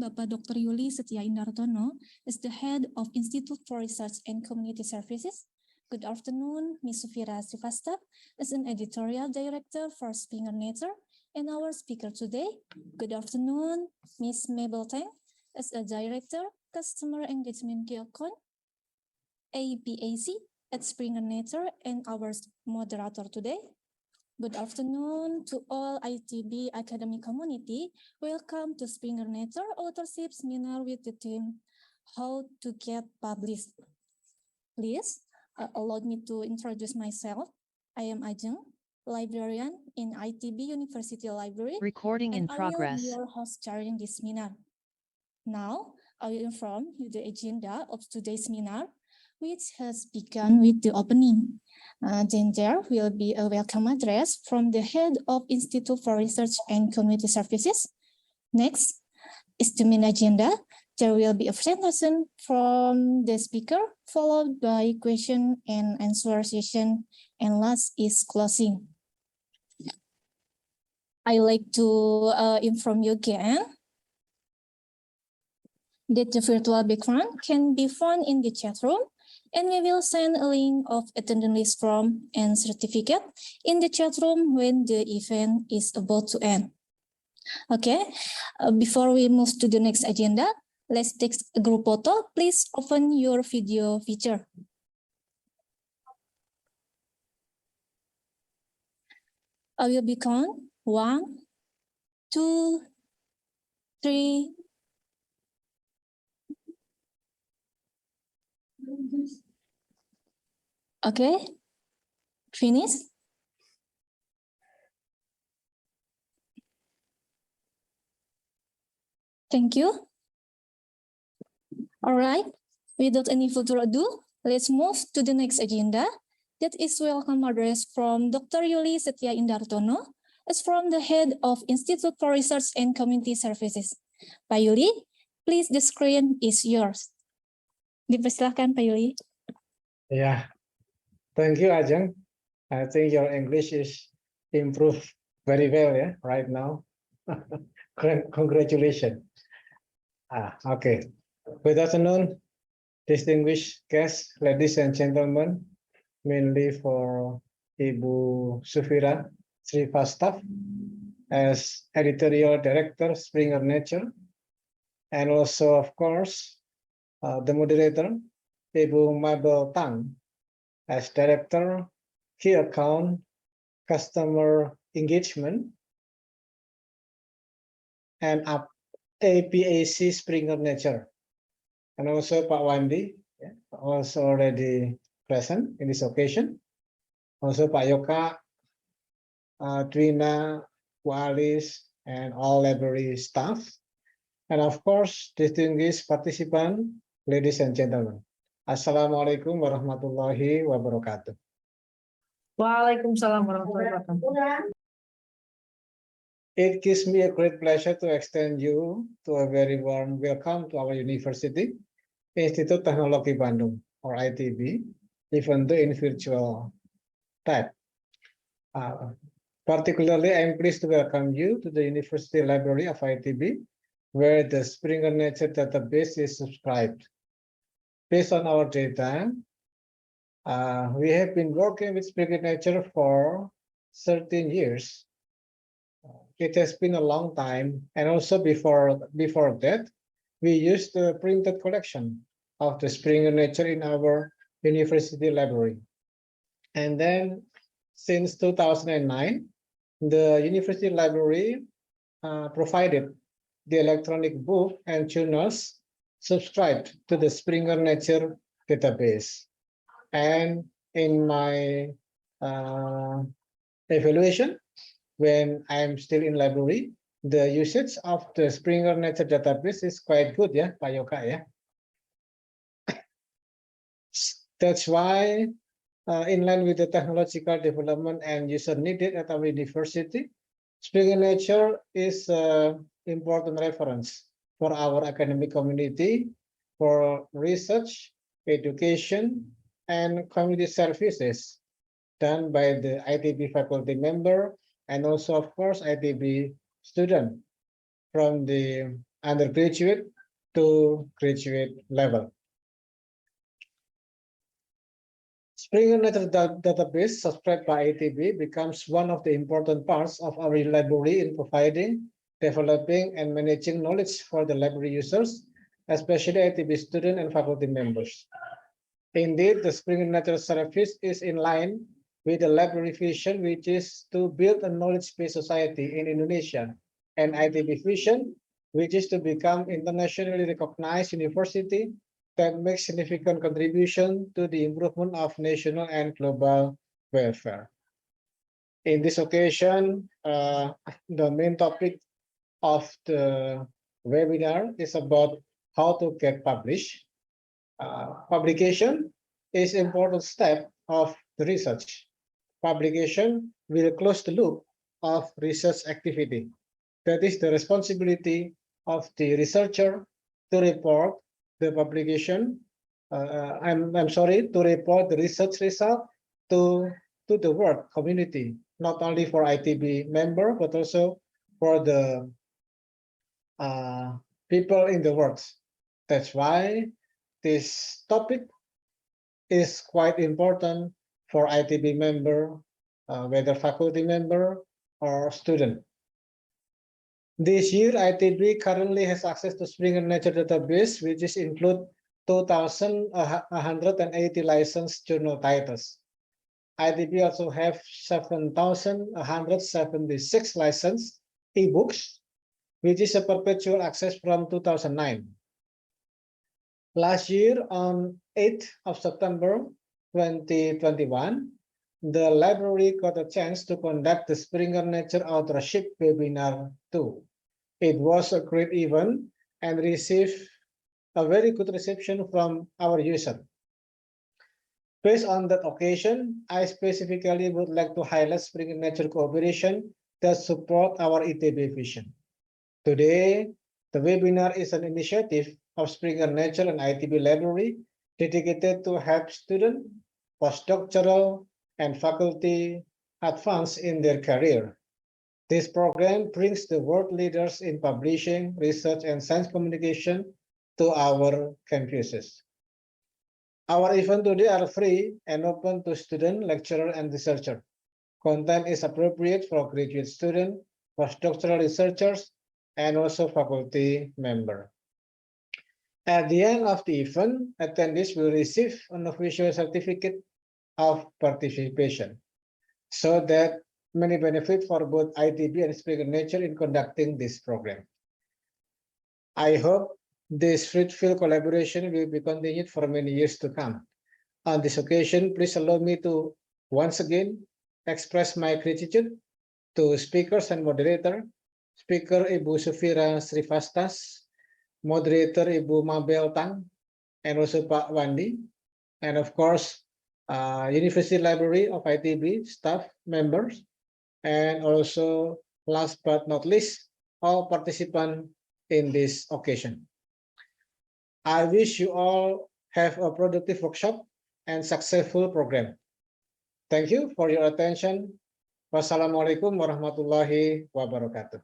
Bapak Dr. Yuli Setia Indartono is the head of Institute for Research and Community Services. Good afternoon, Ms. Sufira Srivastava is an editorial director for Springer Nature, and our speaker today. Good afternoon, Ms. Mabel Tang is a director, customer engagement key account, APAC at Springer Nature, and our moderator today. Good afternoon to all ITB academic community. Welcome to Springer Nature Authorship Seminar with the theme, How to Get Published. Please allow me to introduce myself. I am Ajeng, librarian in ITB University Library. Recording in progress. I will be your host during this seminar. Now, I will inform you the agenda of today's seminar, which has begun with the opening. Then there will be a welcome address from the head of Institute for Research and Community Services. Next is the main agenda. There will be a presentation from the speaker, followed by question and answer session, and last is closing. I like to inform you again that the virtual background can be found in the chat room, and we will send a link of attendance list form and certificate in the chat room when the event is about to end. Okay, before we move to the next agenda, let's take a group photo. Please open your video feature. I will be count 1, 2, 3. Okay, finish. Thank you. All right, without any further ado, let's move to the next agenda. That is welcome address from Dr. Yuli Setia Indartono, as from the head of Institute for Research and Community Services. Pak Yuli, please, the screen is yours. Dipersilakan, Pak Yuli. Yeah, thank you, Ajeng. I think your English is improved very well, right now. Congratulations. Okay. Good afternoon, distinguished guests, ladies and gentlemen, mainly for Ibu Sufira Srivastava as editorial director, Springer Nature, and also, of course, the moderator, Ibu Mabel Tang, as director, key account, customer engagement, and APAC Springer Nature. And also Pak Wandi, also already present in this occasion. Also Pak Yoka, Twina, Alice, and all library staff. And of course, distinguished participants, ladies and gentlemen. Assalamualaikum warahmatullahi wabarakatuh. Waalaikumsalam warahmatullahi wabarakatuh. It gives me a great pleasure to extend you to a very warm welcome to our university, Institut Teknologi Bandung, or ITB, even though in virtual type. Particularly, I'm pleased to welcome you to the University Library of ITB, where the Springer Nature database is subscribed. Based on our data, we have been working with Springer Nature for 13 years. It has been a long time, and also before that, we used the printed collection of the Springer Nature in our university library. And then, since 2009, the university library provided the electronic book and journals subscribed to the Springer Nature database. And in my evaluation, when I'm still in library, the usage of the Springer Nature database is quite good, Pak Yoka, That's why, in line with the technological development and user needed at our university, Springer Nature is an important reference for our academic community, for research, education, and community services done by the ITB faculty member, and also, of course, ITB student from the undergraduate to graduate level. Springer Nature Database subscribed by ITB becomes one of the important parts of our library in providing, developing, and managing knowledge for the library users, especially ITB students and faculty members. Indeed, the Springer Nature service is in line with the library vision, which is to build a knowledge-based society in Indonesia, and ITB vision, which is to become internationally recognized university that makes significant contribution to the improvement of national and global welfare. In this occasion, the main topic of the webinar is about how to get published. Publication is an important step of the research. Publication will close the loop of research activity. That is the responsibility of the researcher to report the publication. To report the research result to the work community, not only for ITB member, but also for the people in the world. That's why this topic is quite important for ITB member, whether faculty member or student. This year, ITB currently has access to Springer Nature Database, which is include 2,180 licensed journal titles. ITB also have 7,176 licensed ebooks, which is a perpetual access from 2009. Last year, on 8th of September 2021, the library got a chance to conduct the Springer Nature Authorship Webinar 2. It was a great event and received a very good reception from our users. Based on that occasion, I specifically would like to highlight Springer Nature cooperation that support our ITB vision. Today, the webinar is an initiative of Springer Nature and ITB Library dedicated to help students, postdoctoral, and faculty advance in their career. This program brings the world leaders in publishing, research, and science communication to our campuses. Our events today are free and open to students, lecturers, and researchers. Content is appropriate for graduate students, postdoctoral researchers, and also faculty members. At the end of the event, attendees will receive an official certificate of participation, so that many benefit for both ITB and Springer Nature in conducting this program. I hope this fruitful collaboration will be continued for many years to come. On this occasion, please allow me to once again express my gratitude to speakers and moderator, Speaker Ibu Sufira Srivastas, Moderator Ibu Mabel Tang, and also Pak Wandi, and of course, University Library of ITB staff members, and also last but not least, all participants in this occasion. I wish you all have a productive workshop and successful program. Thank you for your attention. Wassalamualaikum warahmatullahi wabarakatuh.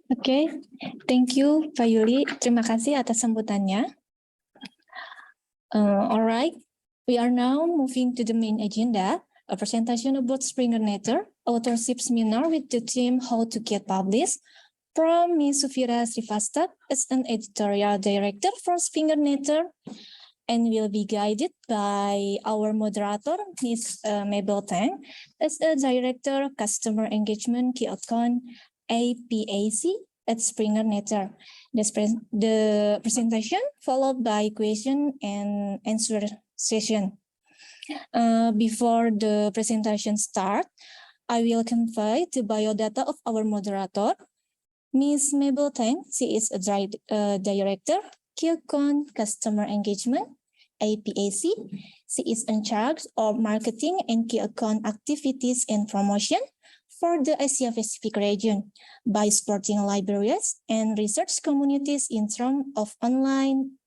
Oke, thank you Pak Yuli. Terima kasih atas sambutannya. Alright, we are now moving to the main agenda, a presentation about Springer Nature, authorship seminar with the theme How to Get Published, from Ms. Sufira Srivastava as an editorial director for Springer Nature, and will be guided by our moderator, Ms. Mabel Tang, as a director, customer engagement, key account, APAC at Springer Nature. The presentation followed by question and answer session. Before the presentation start, I will convey the biodata of our moderator, Ms. Mabel Tang. She is a director, key account, customer engagement, APAC. She is in charge of marketing and key account activities and promotion for the Asia Pacific region by supporting libraries and research communities in terms of online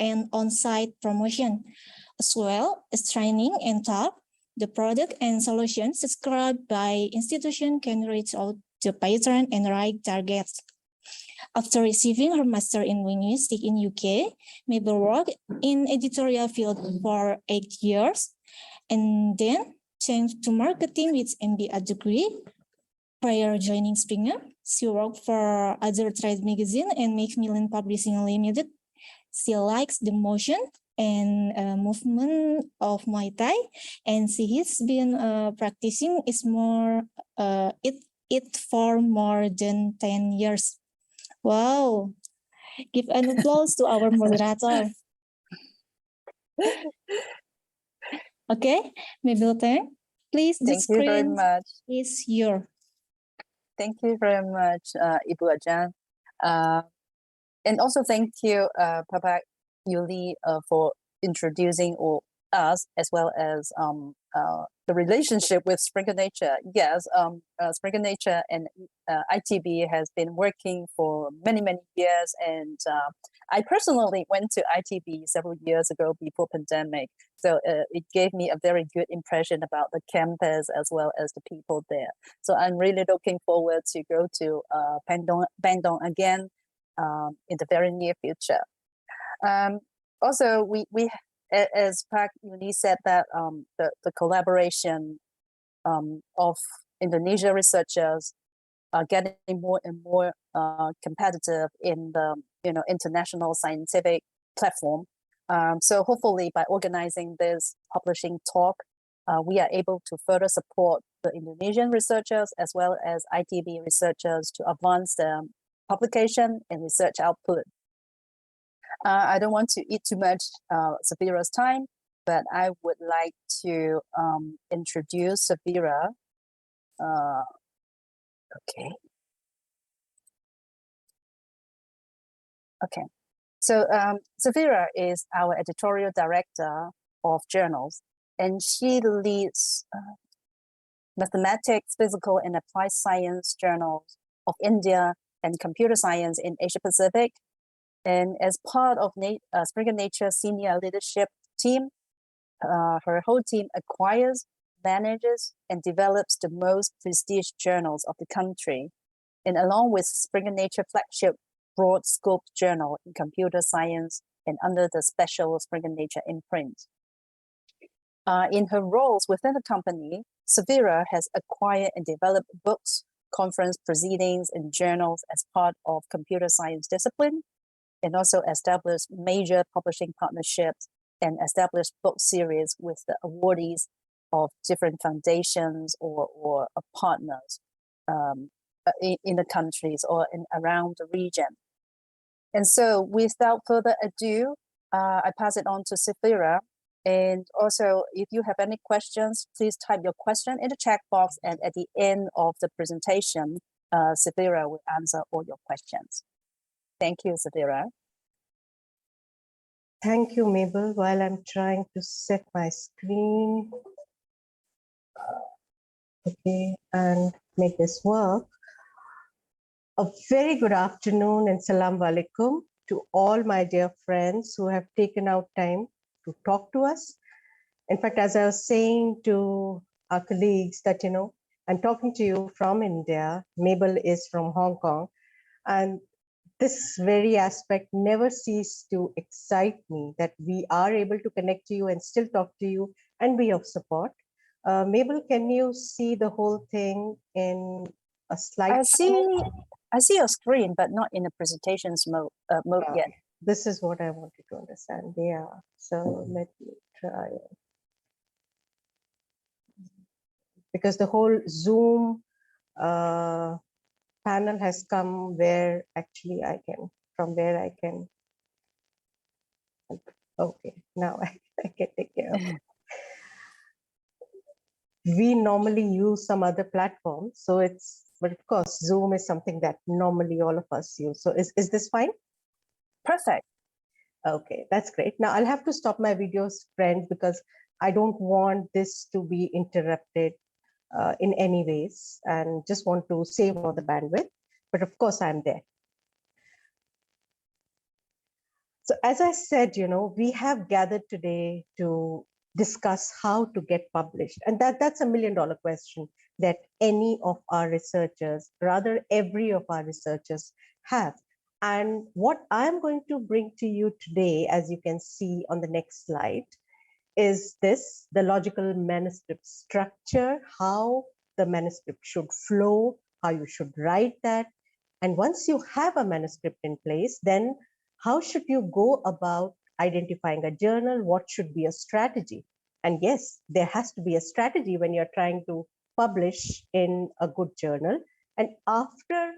and on-site promotion, as well as training and talk The product and solutions described by institution can reach out the patron and right targets. After receiving her master in linguistics in UK, Mabel worked in editorial field for 8 years and then changed to marketing with MBA degree. Prior joining Springer, she worked for other trade magazine and Macmillan Publishing Limited. She likes the motion and movement of Muay Thai, and she has been practicing it for more than 10 years. Wow! Give an applause to our moderator. Okay, Mabel, please. The Thank you very screen much. is yours. Thank you very much, Ibu Ajan. And also thank you, Papa Yuli, for introducing us as well as the relationship with Springer Nature. Yes, Springer Nature and ITB has been working for many, many years. And I personally went to ITB several years ago before pandemic. So it gave me a very good impression about the campus as well as the people there. So I'm really looking forward to go to Bandung again in the very near future. Also, we as Pak Yuni said that the collaboration of Indonesia researchers are getting more and more competitive in the international scientific platform. So hopefully by organizing this publishing talk, we are able to further support the Indonesian researchers as well as ITB researchers to advance their publication and research output. I don't want to eat too much Safira's time, but I would like to introduce Safira. Okay. So Safira is our editorial director of journals, and she leads mathematics, physical, and applied science journals of India and computer science in Asia Pacific. And as part of Springer Nature senior leadership team, her whole team acquires, manages, and develops the most prestigious journals of the country. And along with Springer Nature flagship broad scope journal in computer science and under the special Springer Nature imprint. In her roles within the company, Safira has acquired and developed books, conference proceedings, and journals as part of computer science discipline, and also established major publishing partnerships and established book series with the awardees of different foundations or partners in the countries or around the region. And so without further ado, I pass it on to Safira. And also, if you have any questions, please type your question in the chat box. And at the end of the presentation, Safira will answer all your questions. Thank you, Safira. Thank you, Mabel. While I'm trying to set my screen, okay, and make this work. A very good afternoon and salam alaikum to all my dear friends who have taken out time to talk to us. In fact, as I was saying to our colleagues that, I'm talking to you from India, Mabel is from Hong Kong, and this very aspect never ceased to excite me that we are able to connect to you and still talk to you and be of support. Mabel, can you see the whole thing in a slide? I see your screen, but not in the presentations mode yet. This is what I wanted to understand. Yeah. So let me try it. Because the whole Zoom panel has come where actually from where I can. Okay, now I can take care of it. We normally use some other platform, so but of course, Zoom is something that normally all of us use. So is this fine? Perfect. Okay, that's great. Now I'll have to stop my videos, friends, because I don't want this to be interrupted in any ways, and just want to save all the bandwidth. But of course, I'm there. So as I said, we have gathered today to discuss how to get published. And that's a million-dollar question that any of our researchers, rather every of our researchers have. And what I'm going to bring to you today, as you can see on the next slide, is this, the logical manuscript structure, how the manuscript should flow, how you should write that. And once you have a manuscript in place, then how should you go about identifying a journal? What should be a strategy? And yes, there has to be a strategy when you're trying to publish in a good journal. And after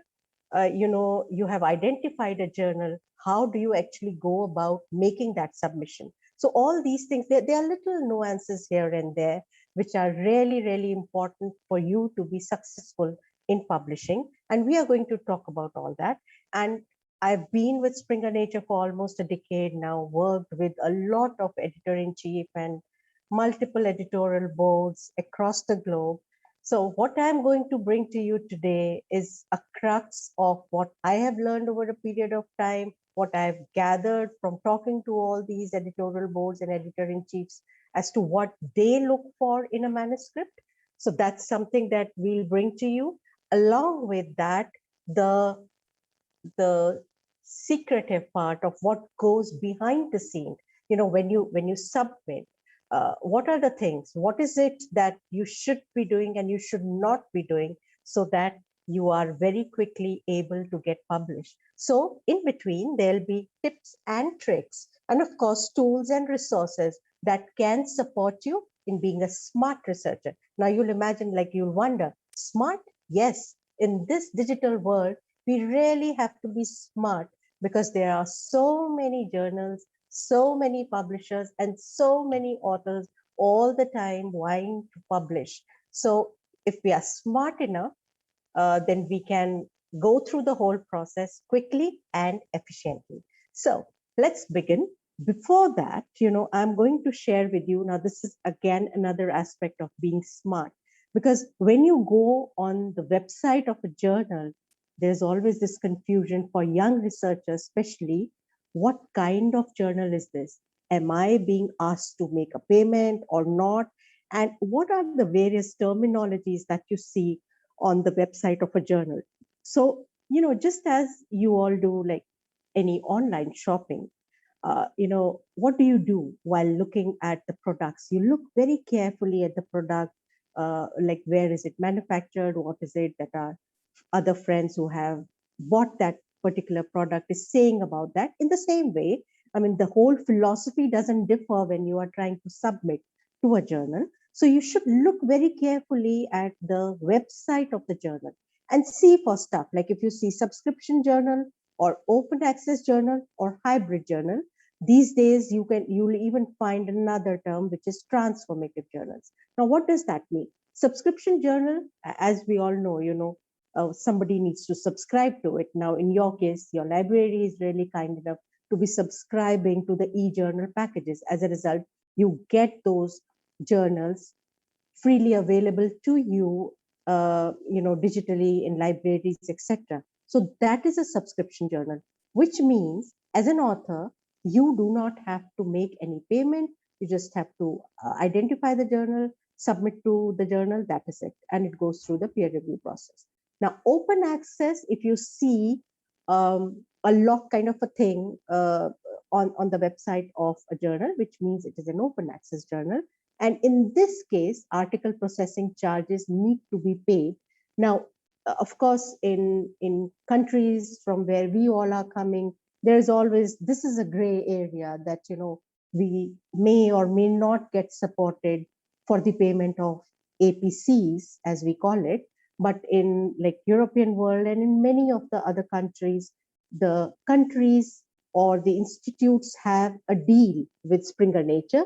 you have identified a journal, how do you actually go about making that submission? So all these things, there are little nuances here and there, which are really, really important for you to be successful in publishing. And we are going to talk about all that. And I've been with Springer Nature for almost a decade now, worked with a lot of editor-in-chief and multiple editorial boards across the globe. So what I'm going to bring to you today is a crux of what I have learned over a period of time, what I've gathered from talking to all these editorial boards and editor-in-chiefs as to what they look for in a manuscript. So that's something that we'll bring to you. Along with that, the secretive part of what goes behind the scene. When you submit, what are the things? What is it that you should be doing and you should not be doing so that you are very quickly able to get published? So in between, there'll be tips and tricks, and of course, tools and resources that can support you in being a smart researcher. Now you'll imagine, like you'll wonder, smart? Yes, in this digital world, we really have to be smart because there are so many journals, so many publishers, and so many authors all the time wanting to publish. So if we are smart enough, then we can go through the whole process quickly and efficiently. So let's begin. Before that, I'm going to share with you, now this is again another aspect of being smart, because when you go on the website of a journal, there's always this confusion for young researchers, especially, what kind of journal is this? Am I being asked to make a payment or not? And what are the various terminologies that you see on the website of a journal? So, just as you all do, like any online shopping, what do you do while looking at the products? You look very carefully at the product, like where is it manufactured? What is it that our other friends who have bought that particular product is saying about that? In the same way, I mean, the whole philosophy doesn't differ when you are trying to submit to a journal. So you should look very carefully at the website of the journal and see for stuff like if you see subscription journal or open access journal or hybrid journal. These days you'll even find another term, which is transformative journals. Now, what does that mean? Subscription journal, as we all know, somebody needs to subscribe to it. Now, in your case, your library is really kind enough to be subscribing to the e-journal packages. As a result, you get those journals freely available to you, digitally in libraries, etc. So that is a subscription journal, which means as an author, you do not have to make any payment. You just have to identify the journal, submit to the journal, that is it. And it goes through the peer review process. Now, open access, if you see a lock kind of a thing on the website of a journal, which means it is an open access journal. And in this case, article processing charges need to be paid. Now, of course, in countries from where we all are coming, there's always, this is a gray area that, we may or may not get supported for the payment of APCs, as we call it. But in like European world and in many of the other countries, the countries or the institutes have a deal with Springer Nature.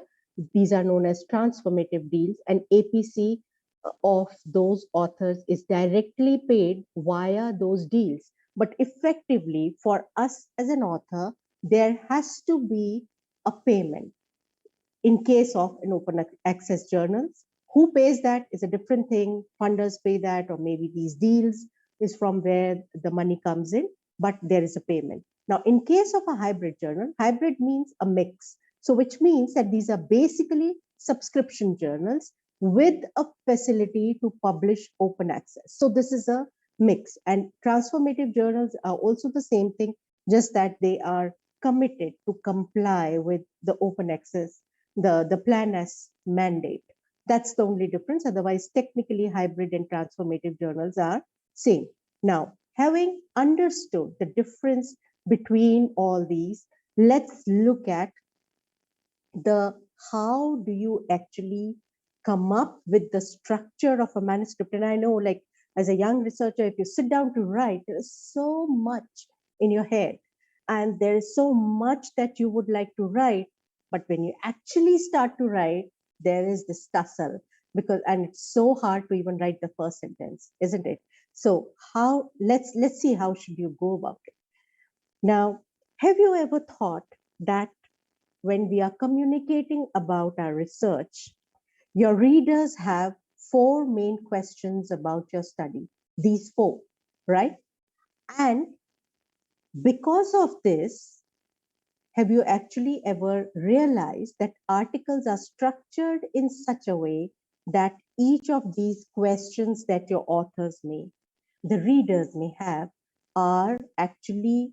These are known as transformative deals, and APC of those authors is directly paid via those deals. But effectively, for us as an author, there has to be a payment. In case of an open access journals, who pays that is a different thing. Funders pay that, or maybe these deals is from where the money comes in, but there is a payment. Now, in case of a hybrid journal, hybrid means a mix. So which means that these are basically subscription journals with a facility to publish open access. So this is a mix, and transformative journals are also the same thing, just that they are committed to comply with the open access, the Plan S mandate. That's the only difference. Otherwise, technically, hybrid and transformative journals are same. Now, having understood the difference between all these, let's look at the how do you actually come up with the structure of a manuscript. And I know, like, as a young researcher, if you sit down to write, there is so much in your head and there is so much that you would like to write, but when you actually start to write, there is this tussle, and it's so hard to even write the first sentence, isn't it? So how, let's see, how should you go about it? Now, have you ever thought that when we are communicating about our research, your readers have 4 main questions about your study, these 4, right? And because of this, have you actually ever realized that articles are structured in such a way that each of these questions that your authors the readers may have, are actually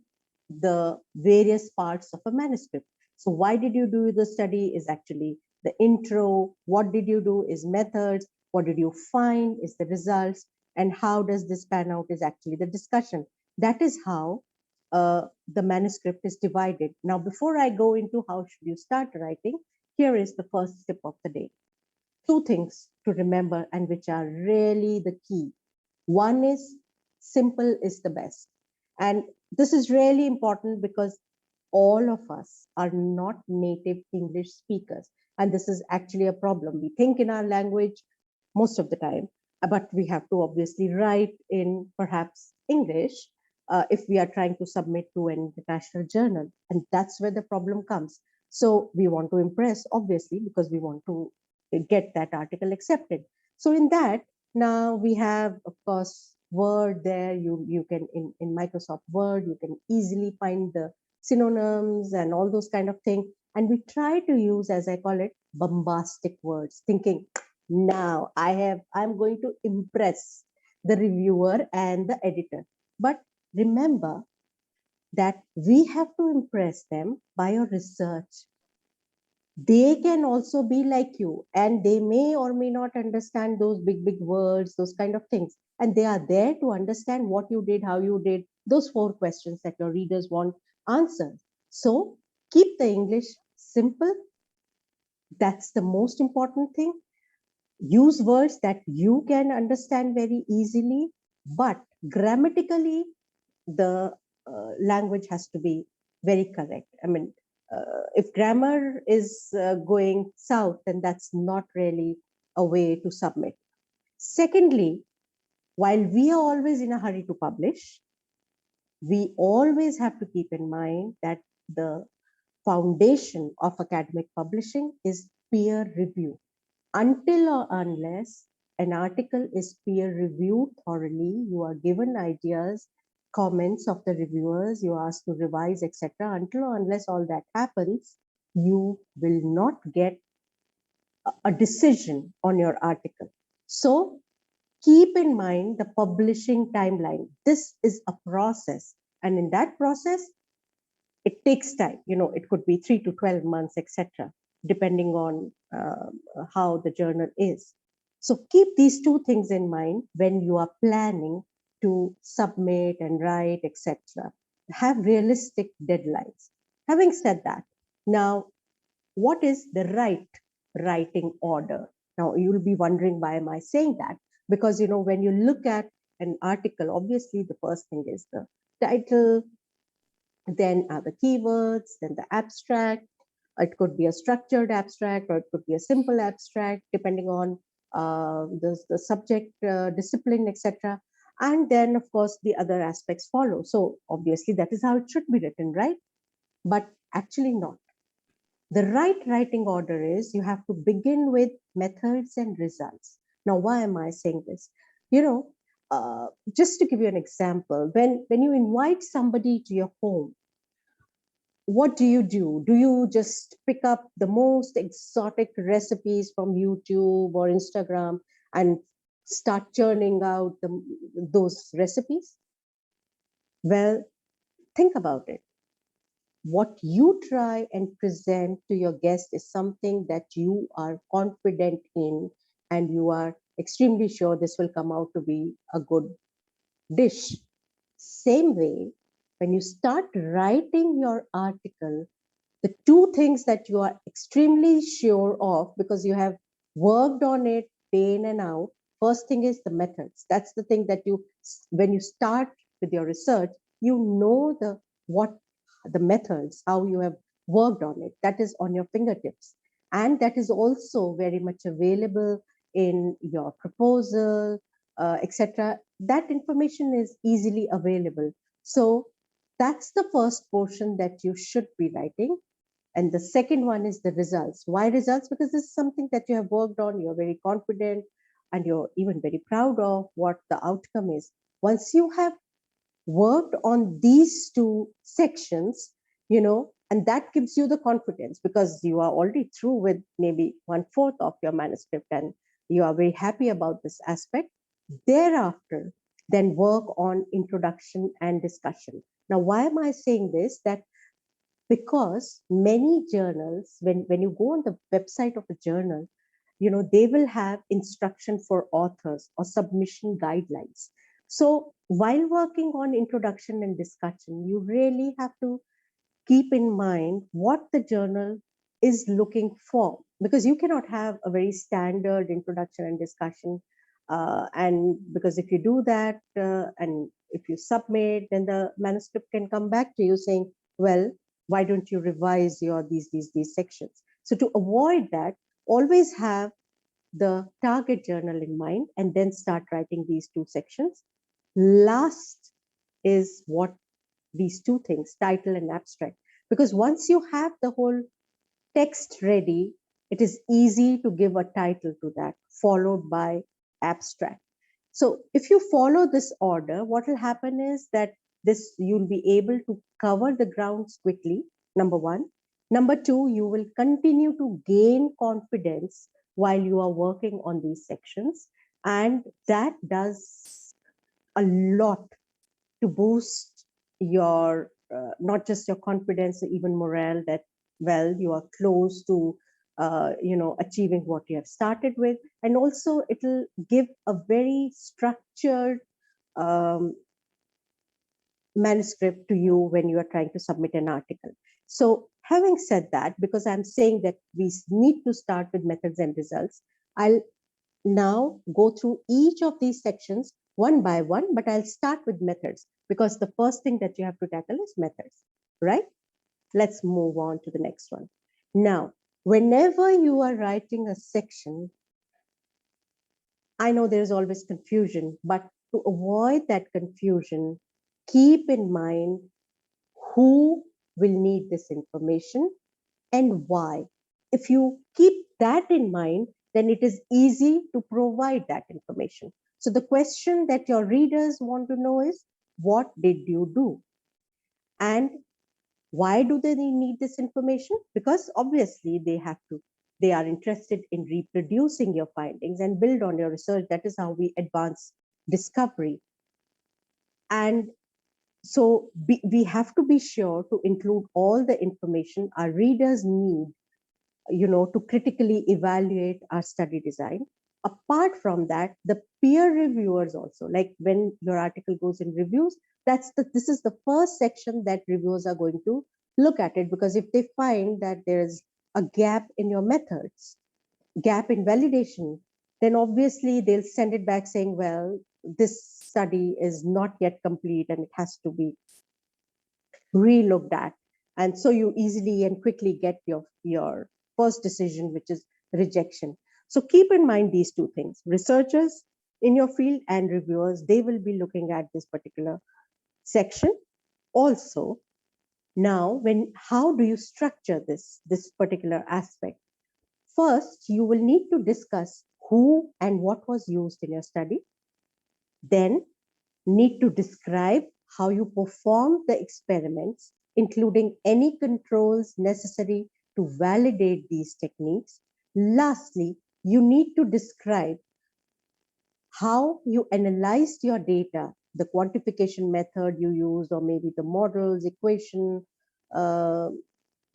the various parts of a manuscript? So why did you do the study is actually the intro. What did you do is methods. What did you find is the results. And how does this pan out is actually the discussion. That is how the manuscript is divided. Now, before I go into how should you start writing, here is the first tip of the day. 2 things to remember and which are really the key. One is simple is the best. And this is really important because all of us are not native English speakers. And this is actually a problem. We think in our language most of the time, but we have to obviously write in perhaps English if we are trying to submit to an international journal. And that's where the problem comes. So we want to impress, obviously, because we want to get that article accepted. So in that, now we have, of course, Word there. You can, in Microsoft Word, you can easily find the synonyms and all those kind of things. And we try to use, as I call it, bombastic words, thinking, now I'm going to impress the reviewer and the editor. But remember that we have to impress them by your research. They can also be like you, and they may or may not understand those big words, those kind of things. And they are there to understand what you did, how you did, those 4 questions that your readers want answered. So keep the English simple. That's the most important thing. Use words that you can understand very easily, but grammatically, the language has to be very correct. I mean, if grammar is going south, then that's not really a way to submit. Secondly, while we are always in a hurry to publish, we always have to keep in mind that the foundation of academic publishing is peer review. Until or unless an article is peer reviewed thoroughly, you are given ideas, comments of the reviewers, you are asked to revise, etc. Until or unless all that happens, you will not get a decision on your article. So keep in mind the publishing timeline. This is a process, and in that process, it takes time. It could be 3 to 12 months, etc., depending on how the journal is. So keep these 2 things in mind when you are planning to submit and write, etc. Have realistic deadlines. Having said that, now, what is the right writing order? Now, you'll be wondering, why am I saying that? Because, when you look at an article, obviously the first thing is the title, then the keywords, then the abstract. It could be a structured abstract or it could be a simple abstract, depending on the subject, discipline, etc. And then, of course, the other aspects follow. So obviously that is how it should be written, right? But actually not. The right writing order is you have to begin with methods and results. Now, why am I saying this? Just to give you an example, when you invite somebody to your home, what do you do? Do you just pick up the most exotic recipes from YouTube or Instagram and start churning out those recipes? Well, think about it. What you try and present to your guest is something that you are confident in and you are extremely sure this will come out to be a good dish. Same way, when you start writing your article, the two things that you are extremely sure of because you have worked on it day in and out, first thing is the methods. That's the thing that you, when you start with your research, you know the methods, how you have worked on it. That is on your fingertips. And that is also very much available in your proposal, etc. That information is easily available. So that's the first portion that you should be writing. And the second one is the results. Why results? Because this is something that you have worked on, you're very confident, and you're even very proud of what the outcome is. Once you have worked on these two sections, and that gives you the confidence because you are already through with maybe 1/4 of your manuscript and you are very happy about this aspect. Thereafter, then work on introduction and discussion. Now, why am I saying this? That because many journals, when you go on the website of a journal, they will have instruction for authors or submission guidelines. So while working on introduction and discussion, you really have to keep in mind what the journal is looking for, because you cannot have a very standard introduction and discussion. And because if you do that and if you submit, then the manuscript can come back to you saying, well, why don't you revise your these sections? So to avoid that, always have the target journal in mind and then start writing these two sections. Last is what these two things, title and abstract. Because once you have the whole text ready, it is easy to give a title to that, followed by abstract. So if you follow this order, what will happen is that you'll be able to cover the grounds quickly, number one. Number two, you will continue to gain confidence while you are working on these sections. And that does a lot to boost your, not just your confidence, even morale, that, well, you are close to, achieving what you have started with. And also it'll give a very structured manuscript to you when you are trying to submit an article. So having said that, because I'm saying that we need to start with methods and results, I'll now go through each of these sections one by one, but I'll start with methods because the first thing that you have to tackle is methods, right? Let's move on to the next one. Now, whenever you are writing a section, I know there's always confusion, but to avoid that confusion, keep in mind who will need this information and why. If you keep that in mind, then it is easy to provide that information. So the question that your readers want to know is, what did you do? And why do they need this information? Because obviously they are interested in reproducing your findings and build on your research. That is how we advance discovery. And so we have to be sure to include all the information our readers need, to critically evaluate our study design. Apart from that, the peer reviewers also, like when your article goes in reviews, this is the first section that reviewers are going to look at it, because if they find that there is a gap in your methods, gap in validation, then obviously they'll send it back saying, well, this study is not yet complete and it has to be re-looked at. And so you easily and quickly get your first decision, which is rejection. So keep in mind these two things. Researchers in your field and reviewers, they will be looking at this particular section. Also, now, how do you structure this particular aspect? First, you will need to discuss who and what was used in your study. Then need to describe how you performed the experiments including any controls necessary to validate these techniques. Lastly, you need to describe how you analyzed your data, the quantification method you used, or maybe the models, equation.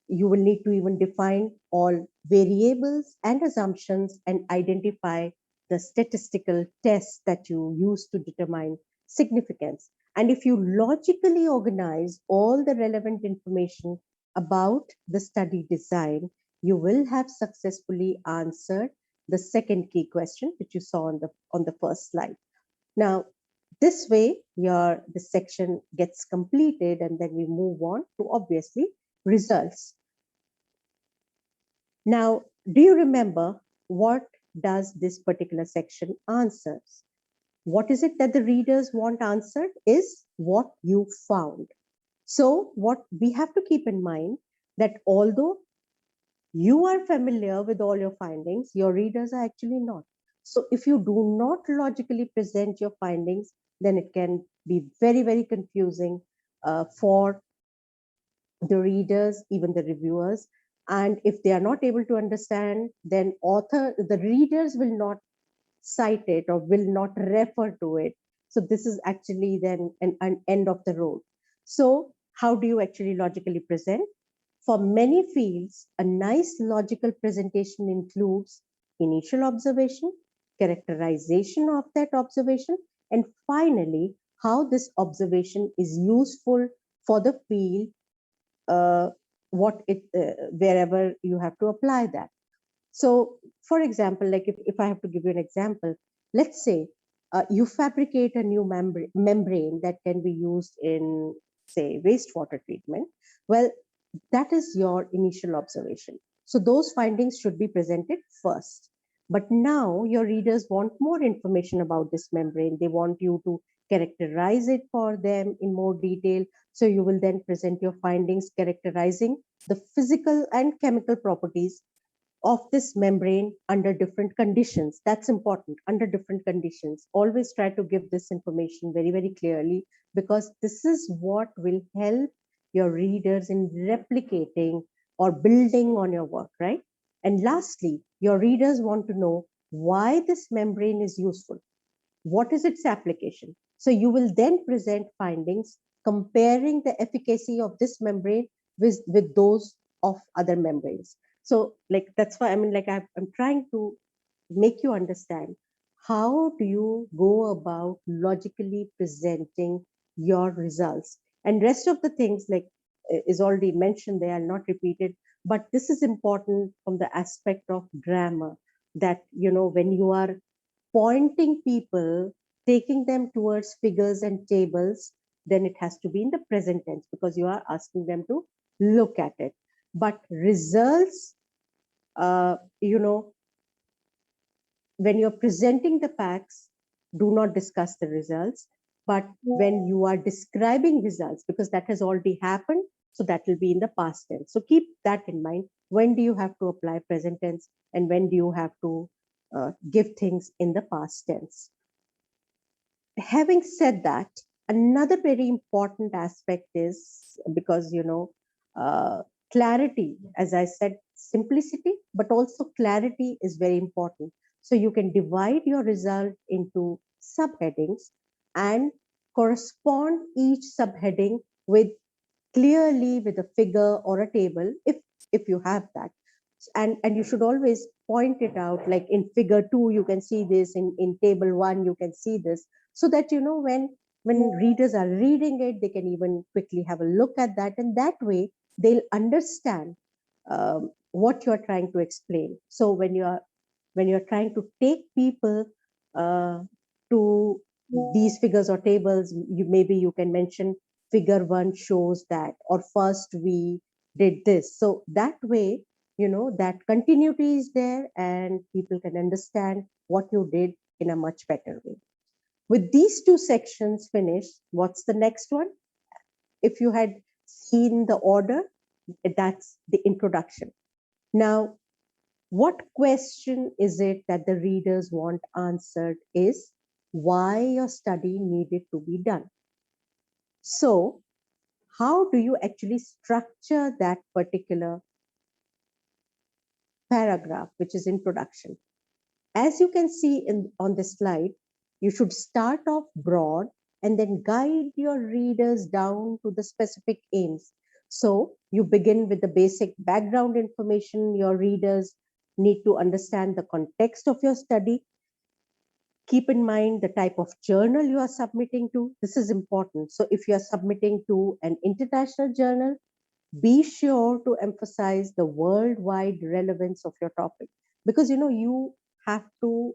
You will need to even define all variables and assumptions and identify the statistical tests that you use to determine significance. And if you logically organize all the relevant information about the study design, you will have successfully answered the second key question, which you saw on the first slide. Now, this way, the section gets completed, and then we move on to obviously results. Now, do you remember what does this particular section answers? What is it that the readers want answered is what you found. So what we have to keep in mind that although you are familiar with all your findings, your readers are actually not. So if you do not logically present your findings, then it can be very, very confusing for the readers, even the reviewers. And if they are not able to understand, then the readers will not cite it or will not refer to it. So this is actually then an end of the road. So how do you actually logically present? For many fields, a nice logical presentation includes initial observation, characterization of that observation, and finally, how this observation is useful for the field, wherever you have to apply that. So, for example, like if I have to give you an example, let's say you fabricate a new membrane that can be used in, say, wastewater treatment. Well, that is your initial observation. So those findings should be presented first. But now your readers want more information about this membrane. They want you to characterize it for them in more detail. So you will then present your findings characterizing the physical and chemical properties of this membrane under different conditions. That's important, under different conditions. Always try to give this information very, very clearly, because this is what will help your readers in replicating or building on your work, right? And lastly, your readers want to know why this membrane is useful. What is its application? So you will then present findings comparing the efficacy of this membrane with those of other membranes. So like, that's why, I mean, like I'm trying to make you understand how do you go about logically presenting your results. And rest of the things like is already mentioned there, I'll not repeat it, but this is important from the aspect of grammar, that, you know, when you are pointing people, taking them towards figures and tables, then it has to be in the present tense, because you are asking them to look at it. But results, you know, when you're presenting the facts, do not discuss the results. But when you are describing results, because that has already happened, so that will be in the past tense. So keep that in mind. When do you have to apply present tense, and when do you have to give things in the past tense? Having said that, another very important aspect is, because, you know, clarity, as I said, simplicity, but also clarity is very important. So you can divide your result into subheadings and correspond each subheading with clearly with a figure or a table, if you have that. And you should always point it out, like in figure 2 you can see this, in table 1 you can see this, so that, you know, when readers are reading it, they can even quickly have a look at that, and that way they'll understand what you're trying to explain. So when you're trying to take people to these figures or tables, maybe you can mention figure 1 shows that, or first we did this. So that way, you know, that continuity is there, and people can understand what you did in a much better way. With these two sections finished, what's the next one? If you had seen the order, that's the introduction. Now, what question is it that the readers want answered is why your study needed to be done. So how do you actually structure that particular paragraph, which is introduction. As you can see on this slide, you should start off broad and then guide your readers down to the specific aims. So you begin with the basic background information. Your readers need to understand the context of your study. Keep in mind the type of journal you are submitting to. This is important. So if you are submitting to an international journal, be sure to emphasize the worldwide relevance of your topic, because you have to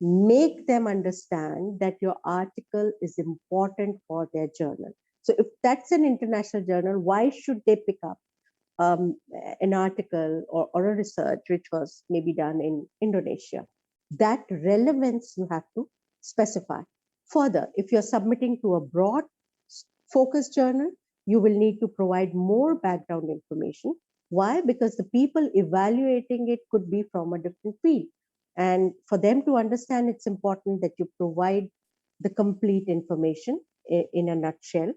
make them understand that your article is important for their journal. So if that's an international journal, why should they pick up an article or a research which was maybe done in Indonesia? That relevance you have to specify. Further, if you're submitting to a broad focused journal, you will need to provide more background information. Why? Because the people evaluating it could be from a different field. And for them to understand, it's important that you provide the complete information in a nutshell.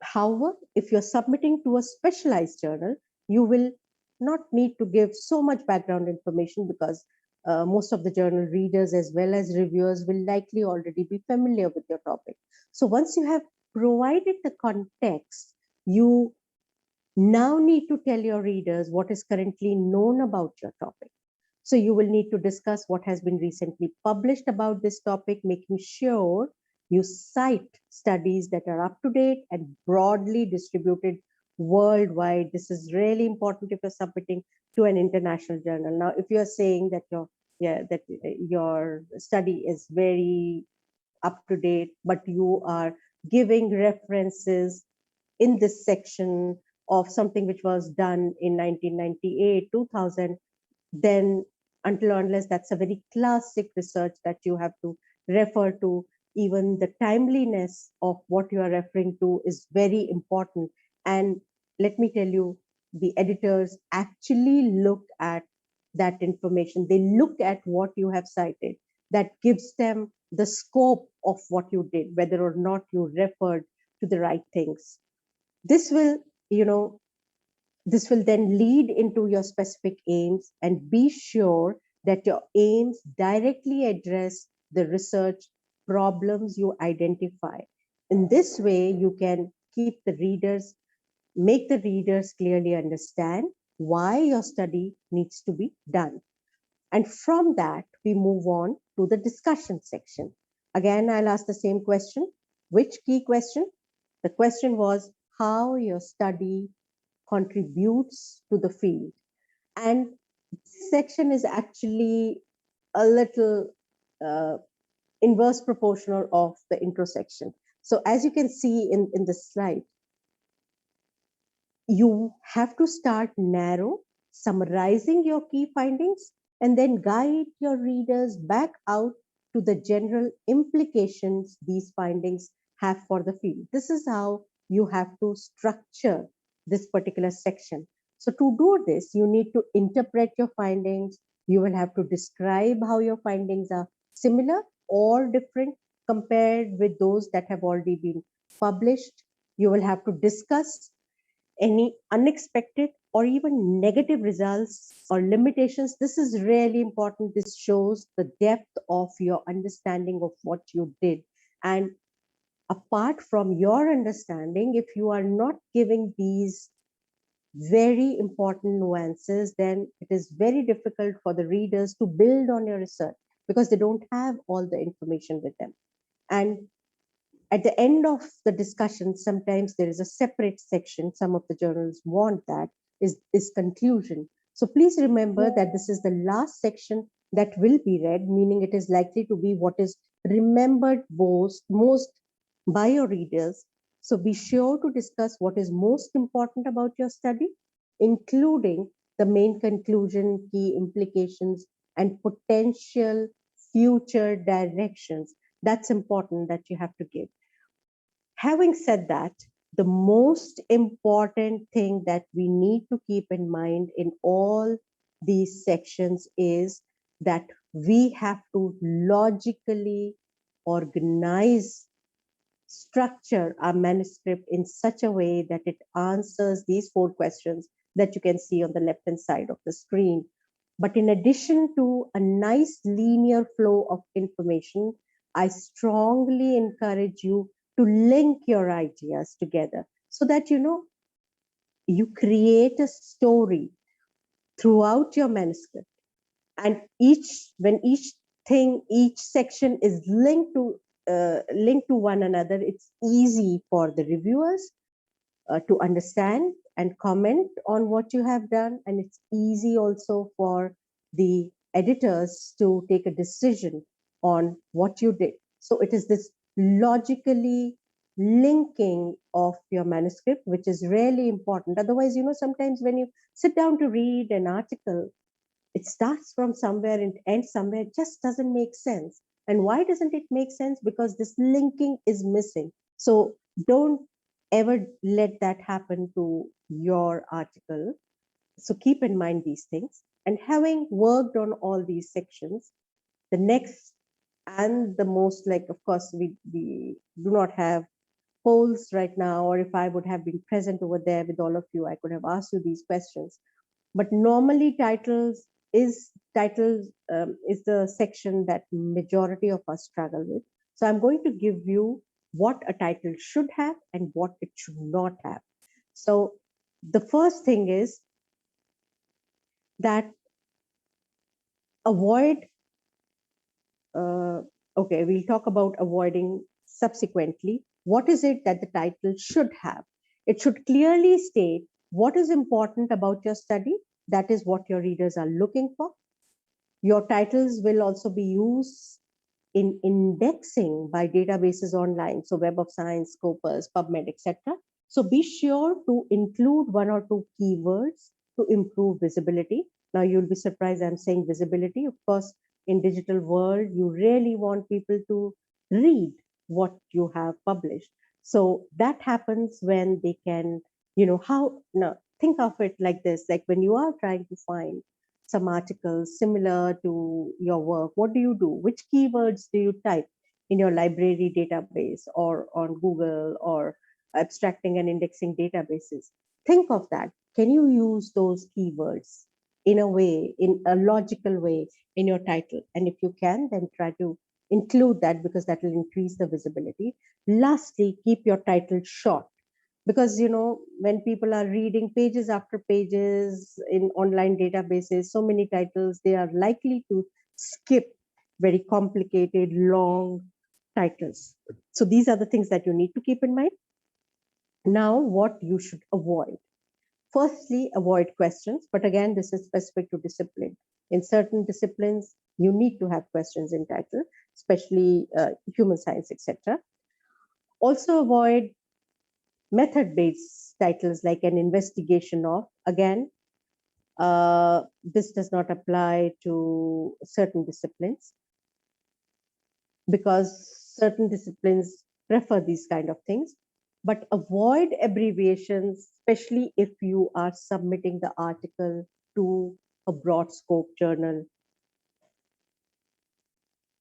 However, if you're submitting to a specialized journal, you will not need to give so much background information, because most of the journal readers as well as reviewers will likely already be familiar with your topic. So once you have provided the context, you now need to tell your readers what is currently known about your topic. So you will need to discuss what has been recently published about this topic, making sure you cite studies that are up to date and broadly distributed worldwide. This is really important if you're submitting to an international journal. Now, if you're saying that your study is very up to date, but you are giving references in this section of something which was done in 1998, 2000, then until or unless that's a very classic research that you have to refer to, even the timeliness of what you are referring to is very important. And let me tell you, the editors actually look at that information. They look at what you have cited. That gives them the scope of what you did, whether or not you referred to the right things. This will, this will then lead into your specific aims, and be sure that your aims directly address the research problems you identify. In this way, you can make the readers clearly understand why your study needs to be done. And from that, we move on to the discussion section. Again, I'll ask the same question. Which key question? The question was how your study contributes to the field. And this section is actually a little inverse proportional of the intro section. So as you can see in the slide, you have to start narrow, summarizing your key findings, and then guide your readers back out to the general implications these findings have for the field. This is how you have to structure this particular section. So to do this, you need to interpret your findings. You will have to describe how your findings are similar or different compared with those that have already been published. You will have to discuss any unexpected or even negative results or limitations. This is really important. This shows the depth of your understanding of what you did. And apart from your understanding, if you are not giving these very important nuances, then it is very difficult for the readers to build on your research, because they don't have all the information with them. And at the end of the discussion, sometimes there is a separate section. Some of the journals want that, is conclusion. So please remember that this is the last section that will be read, meaning it is likely to be what is remembered most by your readers. So be sure to discuss what is most important about your study, including the main conclusion, key implications, and potential future directions. That's important that you have to give. Having said that, the most important thing that we need to keep in mind in all these sections is that we have to logically organize structure our manuscript in such a way that it answers these 4 questions that you can see on the left-hand side of the screen. But in addition to a nice linear flow of information, I strongly encourage you to link your ideas together so that you create a story throughout your manuscript. And when each section is linked to one another, it's easy for the reviewers to understand and comment on what you have done, and it's easy also for the editors to take a decision on what you did. So it is this logically linking of your manuscript, which is really important. Otherwise, sometimes when you sit down to read an article, it starts from somewhere and ends somewhere. It just doesn't make sense. And why doesn't it make sense? Because this linking is missing. So don't ever let that happen to your article. So keep in mind these things. And having worked on all these sections, the next and the most, like, of course, we do not have polls right now, or if I would have been present over there with all of you, I could have asked you these questions. But normally titles is the section that majority of us struggle with. So I'm going to give you what a title should have and what it should not have. So the first thing is that avoid, okay, we'll talk about avoiding subsequently. What is it that the title should have? It should clearly state what is important about your study. That is what your readers are looking for. Your titles will also be used in indexing by databases online, so Web of Science, Scopus, PubMed, etc. So be sure to include 1 or 2 keywords to improve visibility. Now you'll be surprised I'm saying visibility. Of course, in digital world, you really want people to read what you have published. So that happens when they can, now think of it like this, like when you are trying to find some articles similar to your work, what do you do? Which keywords do you type in your library database or on Google or abstracting and indexing databases? Think of that. Can you use those keywords in a way, in a logical way in your title? And if you can, then try to include that, because that will increase the visibility. Lastly, keep your title short, because when people are reading pages after pages in online databases, so many titles, they are likely to skip very complicated long titles. So these are the things that you need to keep in mind. Now, what you should avoid. Firstly, avoid questions, but again, this is specific to discipline. In certain disciplines, you need to have questions in title, especially human science, etc. Also avoid method-based titles like an investigation of. Again, this does not apply to certain disciplines, because certain disciplines prefer these kind of things. But avoid abbreviations, especially if you are submitting the article to a broad scope journal,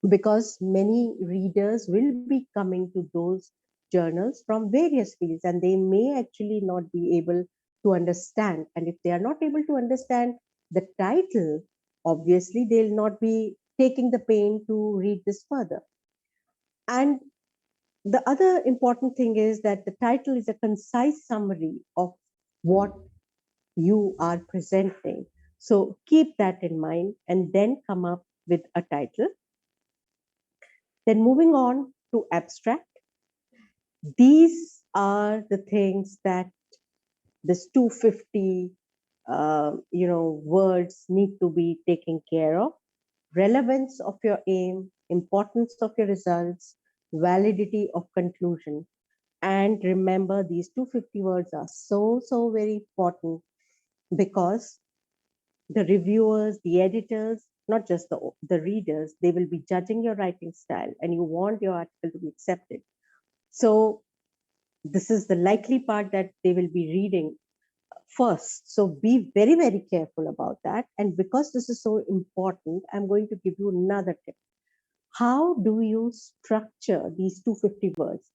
because many readers will be coming to those journals from various fields, and they may actually not be able to understand. And if they are not able to understand the title, obviously they'll not be taking the pain to read this further. And the other important thing is that the title is a concise summary of what you are presenting. So keep that in mind and then come up with a title. Then moving on to abstract. These are the things that this 250 words need to be taken care of. Relevance of your aim, importance of your results, validity of conclusion. And remember, these 250 words are so very important, because the reviewers, the editors, not just the readers, they will be judging your writing style, and you want your article to be accepted. So this is the likely part that they will be reading first. So be very careful about that. And because this is so important, I'm going to give you another tip. How do you structure these 250 words?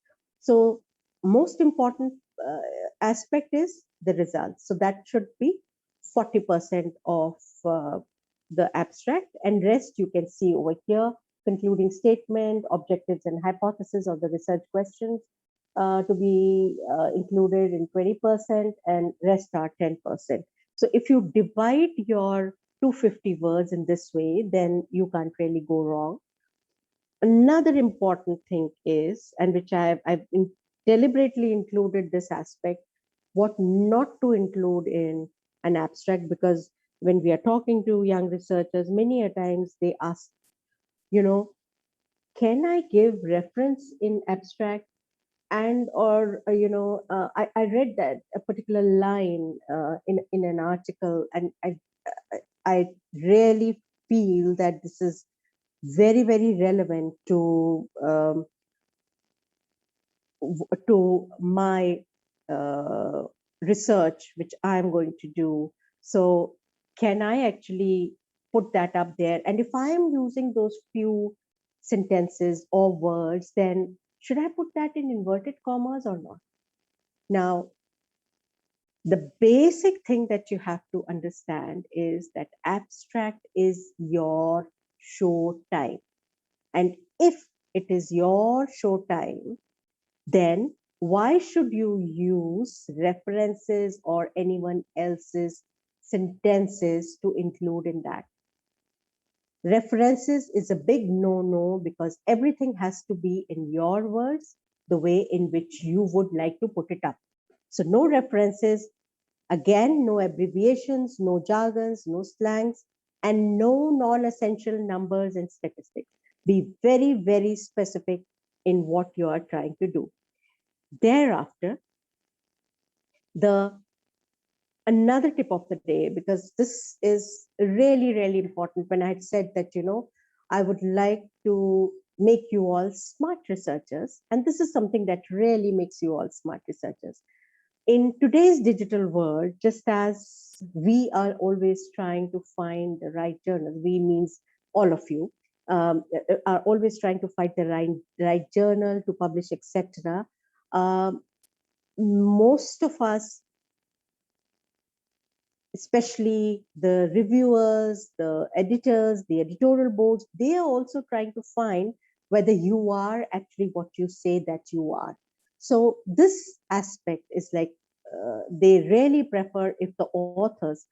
So most important aspect is the results. So that should be 40% of the abstract, and rest you can see over here: concluding statement, objectives and hypothesis of the research questions to be included in 20%, and rest are 10%. So if you divide your 250 words in this way, then you can't really go wrong. Another important thing is, and which I've deliberately included this aspect, what not to include in an abstract, because when we are talking to young researchers, many a times they ask, can I give reference in abstract? And or I read that a particular line in an article, and I really feel that this is very, very relevant to my research, which I'm going to do. So can I actually put that up there? And if I am using those few sentences or words, then should I put that in inverted commas or not? Now, the basic thing that you have to understand is that abstract is your show time. And if it is your show time, then why should you use references or anyone else's sentences to include in that? References is a big no-no, because everything has to be in your words, the way in which you would like to put it up. So no references, again, no abbreviations, no jargons, no slangs, and no non-essential numbers and statistics. Be very, very specific in what you are trying to do. Thereafter, another tip of the day, because this is really, really important. When I had said that, I would like to make you all smart researchers, and this is something that really makes you all smart researchers. In today's digital world, just as we are always trying to find the right journal, we means all of you are always trying to find the right journal to publish, etc. Most of us, especially the reviewers, the editors, the editorial boards, they are also trying to find whether you are actually what you say that you are. So this aspect is like they really prefer if the authors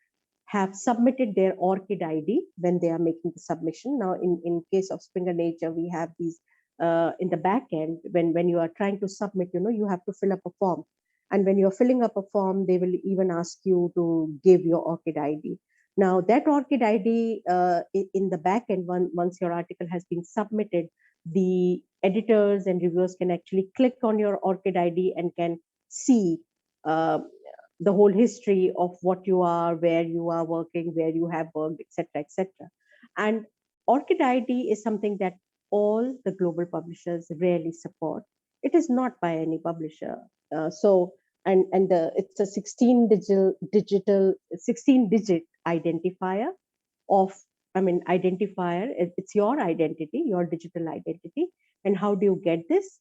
have submitted their ORCID ID when they are making the submission. Now, in case of Springer Nature, we have these in the back end. When you are trying to submit, you have to fill up a form. And when you're filling up a form, they will even ask you to give your ORCID ID. Now, that ORCID ID in the back end, once your article has been submitted, the editors and reviewers can actually click on your ORCID ID and can see the whole history of what you are, where you are working, where you have worked, etc., etc. And ORCID ID is something that all the global publishers rarely support. It is not by any publisher. It's a 16-digit identifier of, identifier. It's your identity, your digital identity. And how do you get this?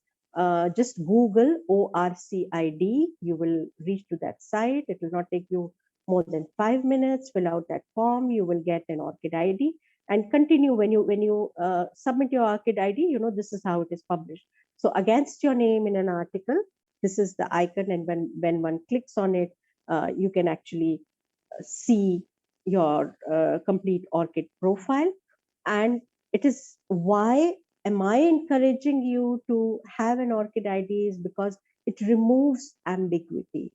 Just Google ORCID. You will reach to that site. It will not take you more than 5 minutes. Fill out that form. You will get an ORCID ID, and continue. When you submit your ORCID ID, this is how it is published. So against your name in an article, this is the icon, and when one clicks on it, you can actually see your complete ORCID profile. And it is why am I encouraging you to have an ORCID ID, is because it removes ambiguity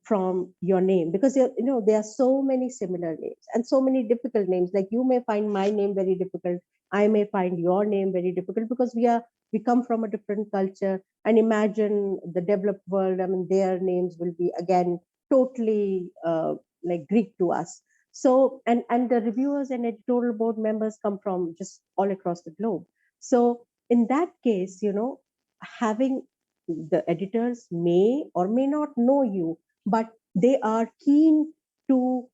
from your name, because there are so many similar names and so many difficult names. Like, you may find my name very difficult, I may find your name very difficult, because we come from a different culture. And imagine the developed world, their names will be again totally like Greek to us. So and the reviewers and editorial board members come from just all across the globe. So in that case, having the editors may or may not know you, but they are keen to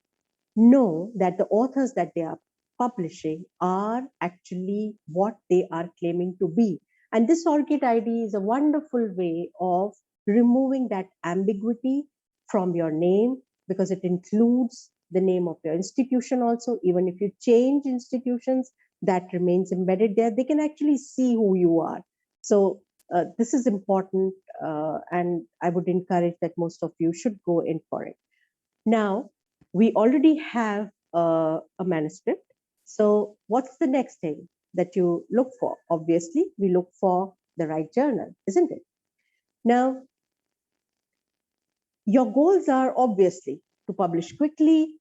know that the authors that they are publishing are actually what they are claiming to be. And this ORCID ID is a wonderful way of removing that ambiguity from your name, because it includes the name of your institution also. Even if you change institutions, that remains embedded there. They can actually see who you are. So this is important, and I would encourage that most of you should go in for it. Now, we already have a manuscript. So what's the next thing that you look for? Obviously, we look for the right journal, isn't it? Now, your goals are obviously to publish quickly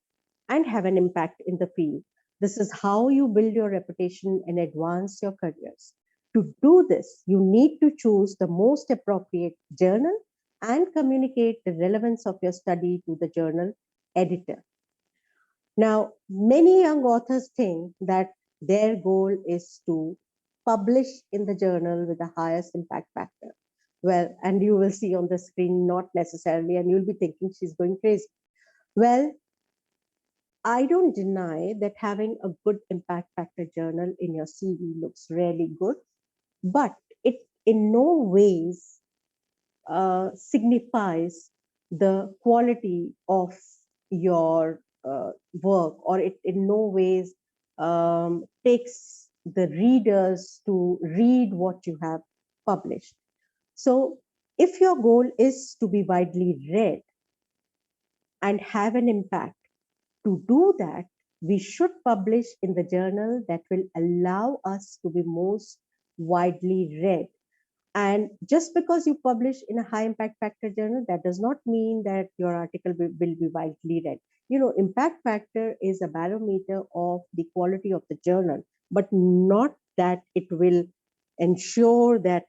and have an impact in the field. This is how you build your reputation and advance your careers. To do this, you need to choose the most appropriate journal and communicate the relevance of your study to the journal editor. Now, many young authors think that their goal is to publish in the journal with the highest impact factor. Well, and you will see on the screen, not necessarily, and you'll be thinking she's going crazy. Well, I don't deny that having a good impact factor journal in your CV looks really good, but it in no ways signifies the quality of your work, or it in no ways takes the readers to read what you have published. So if your goal is to be widely read and have an impact, to do that, we should publish in the journal that will allow us to be most widely read. And just because you publish in a high impact factor journal, that does not mean that your article will be widely read. You know, impact factor is a barometer of the quality of the journal, but not that it will ensure that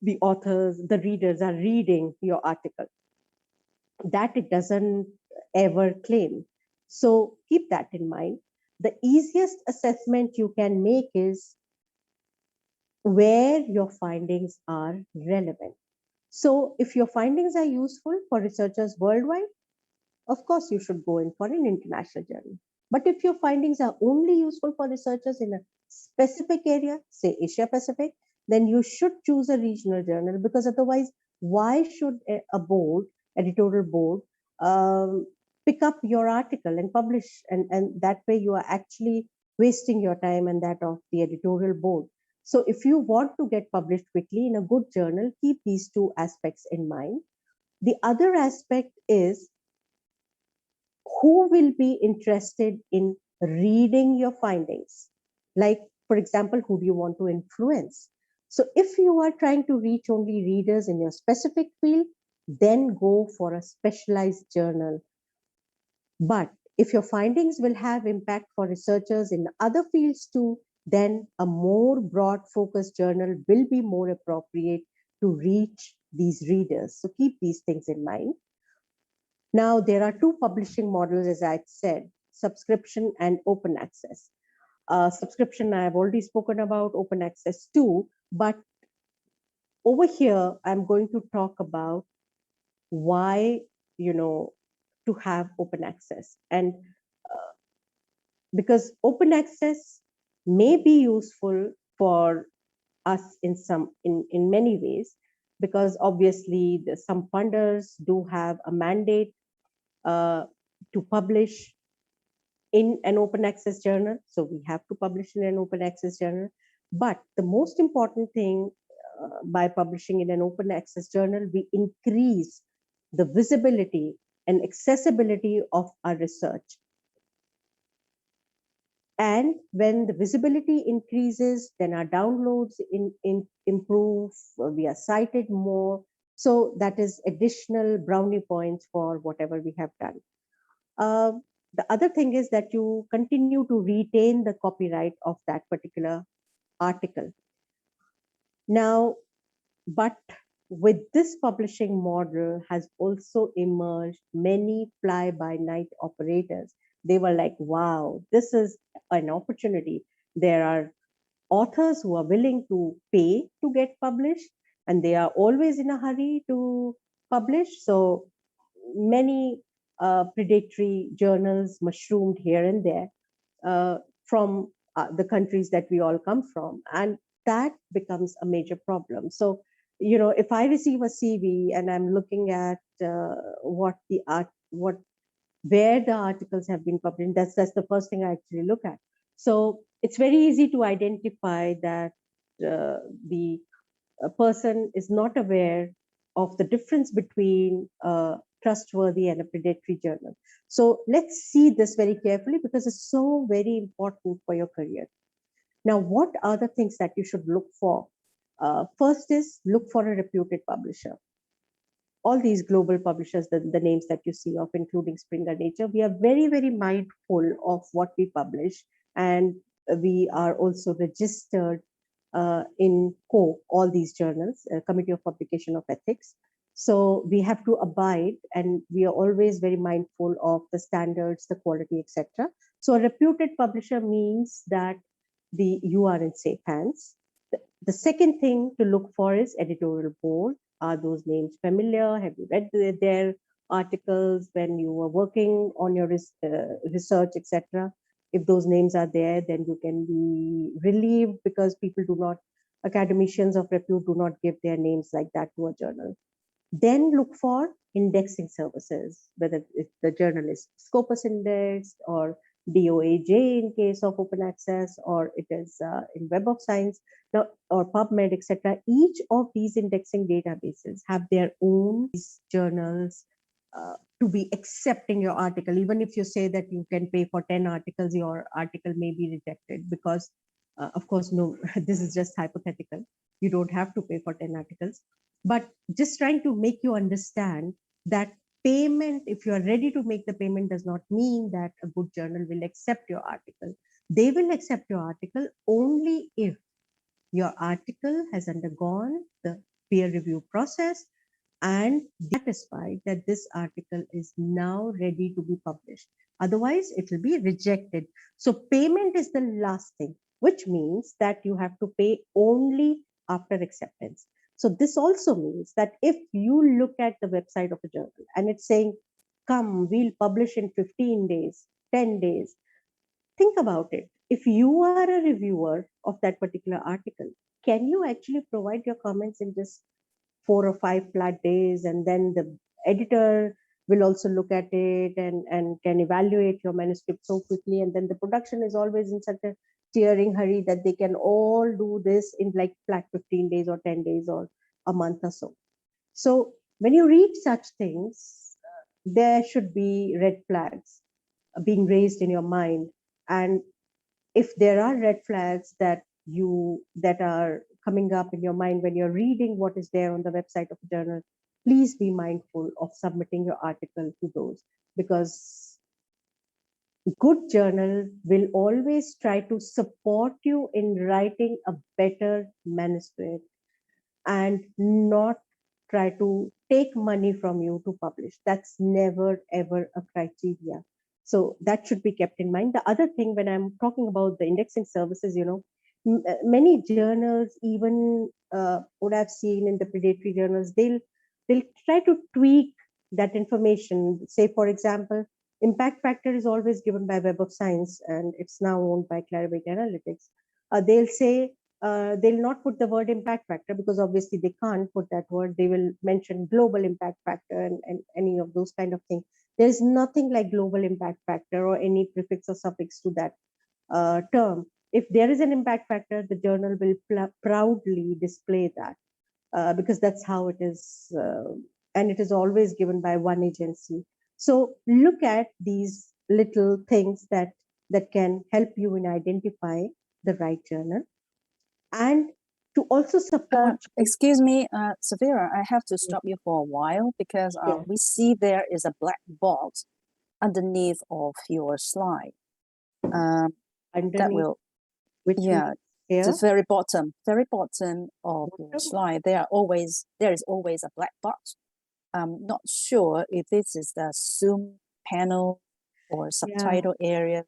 the authors, the readers are reading your article. That it doesn't ever claim. So keep that in mind. The easiest assessment you can make is where your findings are relevant. So if your findings are useful for researchers worldwide, of course you should go in for an international journal. But if your findings are only useful for researchers in a specific area, say Asia Pacific, then you should choose a regional journal, because otherwise, why should a board, editorial board, pick up your article and publish? And that way you are actually wasting your time and that of the editorial board. So if you want to get published quickly in a good journal, keep these two aspects in mind. The other aspect is who will be interested in reading your findings. Like, for example, who do you want to influence? So if you are trying to reach only readers in your specific field, then go for a specialized journal. But if your findings will have impact for researchers in other fields too, then a more broad focused journal will be more appropriate to reach these readers. So keep these things in mind. Now, there are two publishing models, as I said, subscription and open access. Subscription, I have already spoken about, open access too, but over here, I'm going to talk about why, to have open access. And because open access may be useful for us in many ways, because obviously some funders do have a mandate to publish in an open access journal. So we have to publish in an open access journal. But the most important thing, by publishing in an open access journal, we increase the visibility and accessibility of our research. And when the visibility increases, then our downloads improve, we are cited more. So that is additional brownie points for whatever we have done. The other thing is that you continue to retain the copyright of that particular article. Now, but with this publishing model has also emerged many fly-by-night operators. They were like, wow, this is an opportunity. There are authors who are willing to pay to get published, and they are always in a hurry to publish. So many predatory journals mushroomed here and there from the countries that we all come from. And that becomes a major problem. So, you know, if I receive a CV and I'm looking at where the articles have been published, that's the first thing I actually look at. So it's very easy to identify that the person is not aware of the difference between a trustworthy and a predatory journal. So let's see this very carefully because it's so very important for your career. Now, what are the things that you should look for? First is look for a reputed publisher. All these global publishers, the names that you see of, including Springer Nature, we are very, very mindful of what we publish. And we are also registered in all these journals, Committee of Publication of Ethics. So we have to abide, and we are always very mindful of the standards, the quality, etc. So a reputed publisher means that you are in safe hands. The second thing to look for is editorial board. Are those names familiar? Have you read their articles when you were working on your research, etc.? If those names are there, then you can be relieved because academicians of repute do not give their names like that to a journal. Then look for indexing services, whether the journal is Scopus indexed or DOAJ in case of open access, or it is in Web of Science or PubMed, etc. Each of these indexing databases have their own journals to be accepting your article. Even if you say that you can pay for 10 articles, your article may be rejected because, of course, no, this is just hypothetical. You don't have to pay for 10 articles. But just trying to make you understand that payment, if you are ready to make the payment, does not mean that a good journal will accept your article. They will accept your article only if your article has undergone the peer review process and satisfied that this article is now ready to be published. Otherwise, it will be rejected. So payment is the last thing, which means that you have to pay only after acceptance. So this also means that if you look at the website of a journal and it's saying, come, we'll publish in 15 days, 10 days, think about it. If you are a reviewer of that particular article, can you actually provide your comments in just 4 or 5 flat days? And then the editor will also look at it and can evaluate your manuscript so quickly. And then the production is always in such a tearing hurry that they can all do this in like flat 15 days or 10 days or a month or so. So when you read such things, there should be red flags being raised in your mind. And if there are red flags that are coming up in your mind when you're reading what is there on the website of a journal, please be mindful of submitting your article to those, because good journal will always try to support you in writing a better manuscript and not try to take money from you to publish. That's never, ever a criteria. So that should be kept in mind. The other thing, when I'm talking about the indexing services, many journals, even what I've seen in the predatory journals, they'll try to tweak that information. Say, for example, impact factor is always given by Web of Science, and it's now owned by Clarivate Analytics. They'll say they'll not put the word impact factor because obviously they can't put that word. They will mention global impact factor and any of those kind of things. There's nothing like global impact factor or any prefix or suffix to that term. If there is an impact factor, the journal will proudly display that because that's how it is. And it is always given by one agency. So look at these little things that can help you in identifying the right journal. And to also support. Excuse me, Safira, I have to stop you for a while because we see there is a black box underneath of your slide. Underneath, that will, here? the very bottom of your slide. There is always a black box. I'm not sure if this is the Zoom panel or subtitle areas.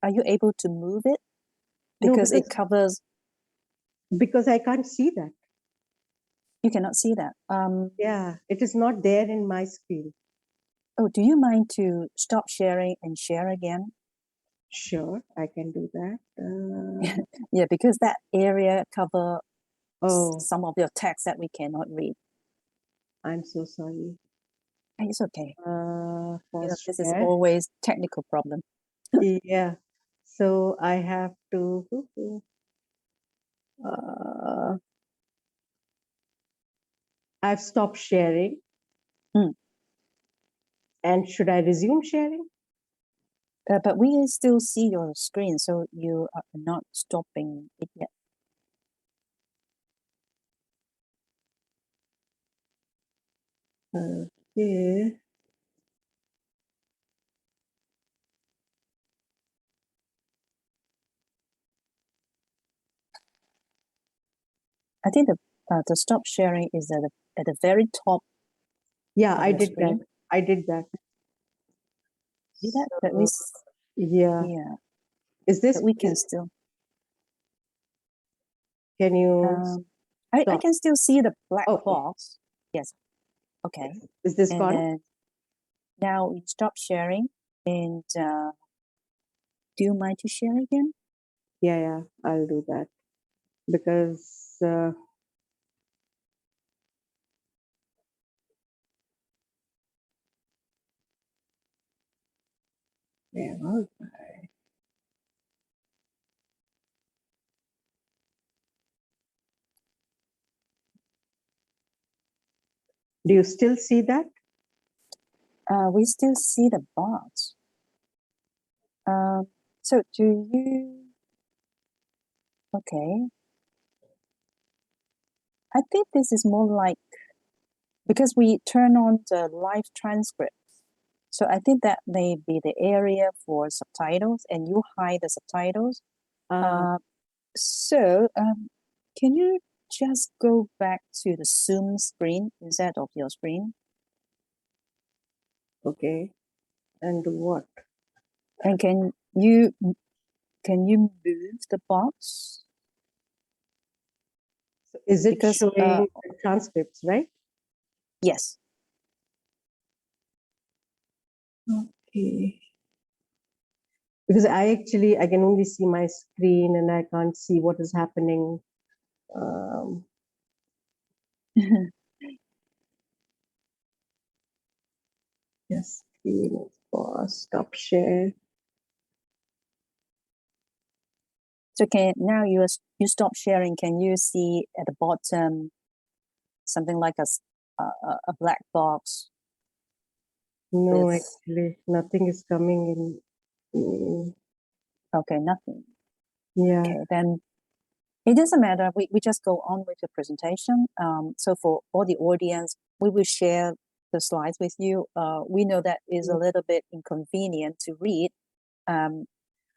Are you able to move it? Because it covers. Because I can't see that. You cannot see that. Yeah, it is not there in my screen. Oh, do you mind to stop sharing and share again? Sure, I can do that. Yeah, because that area cover Oh, some of your text that we cannot read. I'm so sorry. It's okay. Pause This is share. always technical problem. Yeah. So I have to. I've stopped sharing. Hmm. And should I resume sharing? But we still see your screen, so you are not stopping it yet. Okay. I think the stop sharing is at the very top. Yeah, of I your did that. screen. I did that. See that? But we Yeah. yeah, Is this? but we can still. Can you? I stop? can still see the black Okay. box. Yes. Okay. Is this And gone? then now we stop sharing. And do you mind to share again? Yeah, I'll do that because yeah. Do you still see that? We still see the box. So do you? Okay. I think this is more like because we turn on the live transcript. So I think that may be the area for subtitles, and you hide the subtitles. So can you just go back to the Zoom screen instead of your screen? Okay. And do what? And can you move the box? So is it Because, showing the transcripts, right? Yes. Okay. Because I can only see my screen and I can't see what is happening. Yes, screen is pause, stop share. So now you stop sharing. Can you see at the bottom something like a black box? No, with- actually, nothing is coming in. Okay, nothing. Yeah. Okay, then it doesn't matter. We just go on with the presentation. So for all the audience, we will share the slides with you. We know that is a little bit inconvenient to read.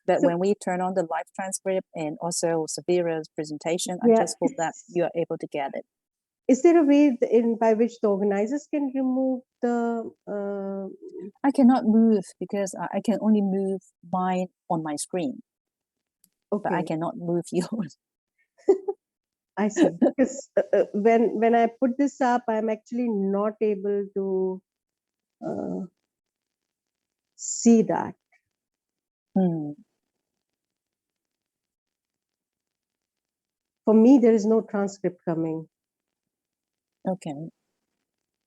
But So- when we turn on the live transcript and also Savira's presentation, I Yeah. just hope that you are able to get it. Is there a way by which the organizers can remove the? I cannot move because I can only move mine on my screen, but I Okay, cannot move yours. I see. Because when I put this up, I'm actually not able to see that. For me, there is no transcript coming. Okay.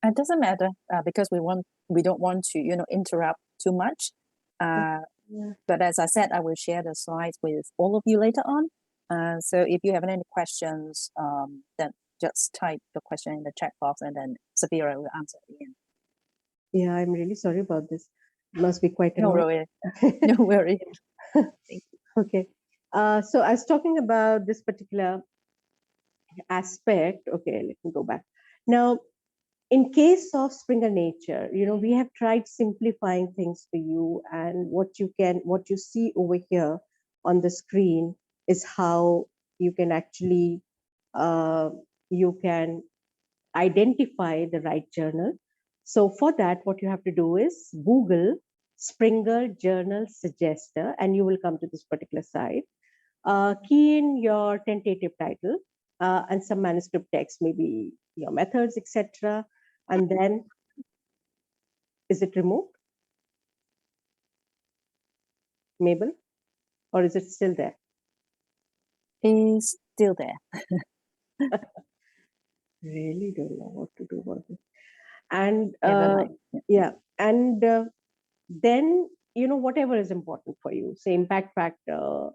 It doesn't matter because we don't want to interrupt too much. But as I said, I will share the slides with all of you later on. So if you have any questions, then just type the question in the chat box, and then Safira will answer again. Yeah, I'm really sorry about this. It must be quite No annoying. worry. No worry. Okay. So I was talking about this particular aspect. Okay, let me go back. Now, in case of Springer Nature, we have tried simplifying things for you, and what you see over here on the screen is how you can actually you can identify the right journal. So for that, what you have to do is Google Springer Journal Suggester, and you will come to this particular site. Key in your tentative title and some manuscript text, maybe your methods, etc. And then, is it removed? Mabel? or is it still there? Is still there. Really don't know what to do about it. And Never mind. yeah, and then whatever is important for you, say impact factor,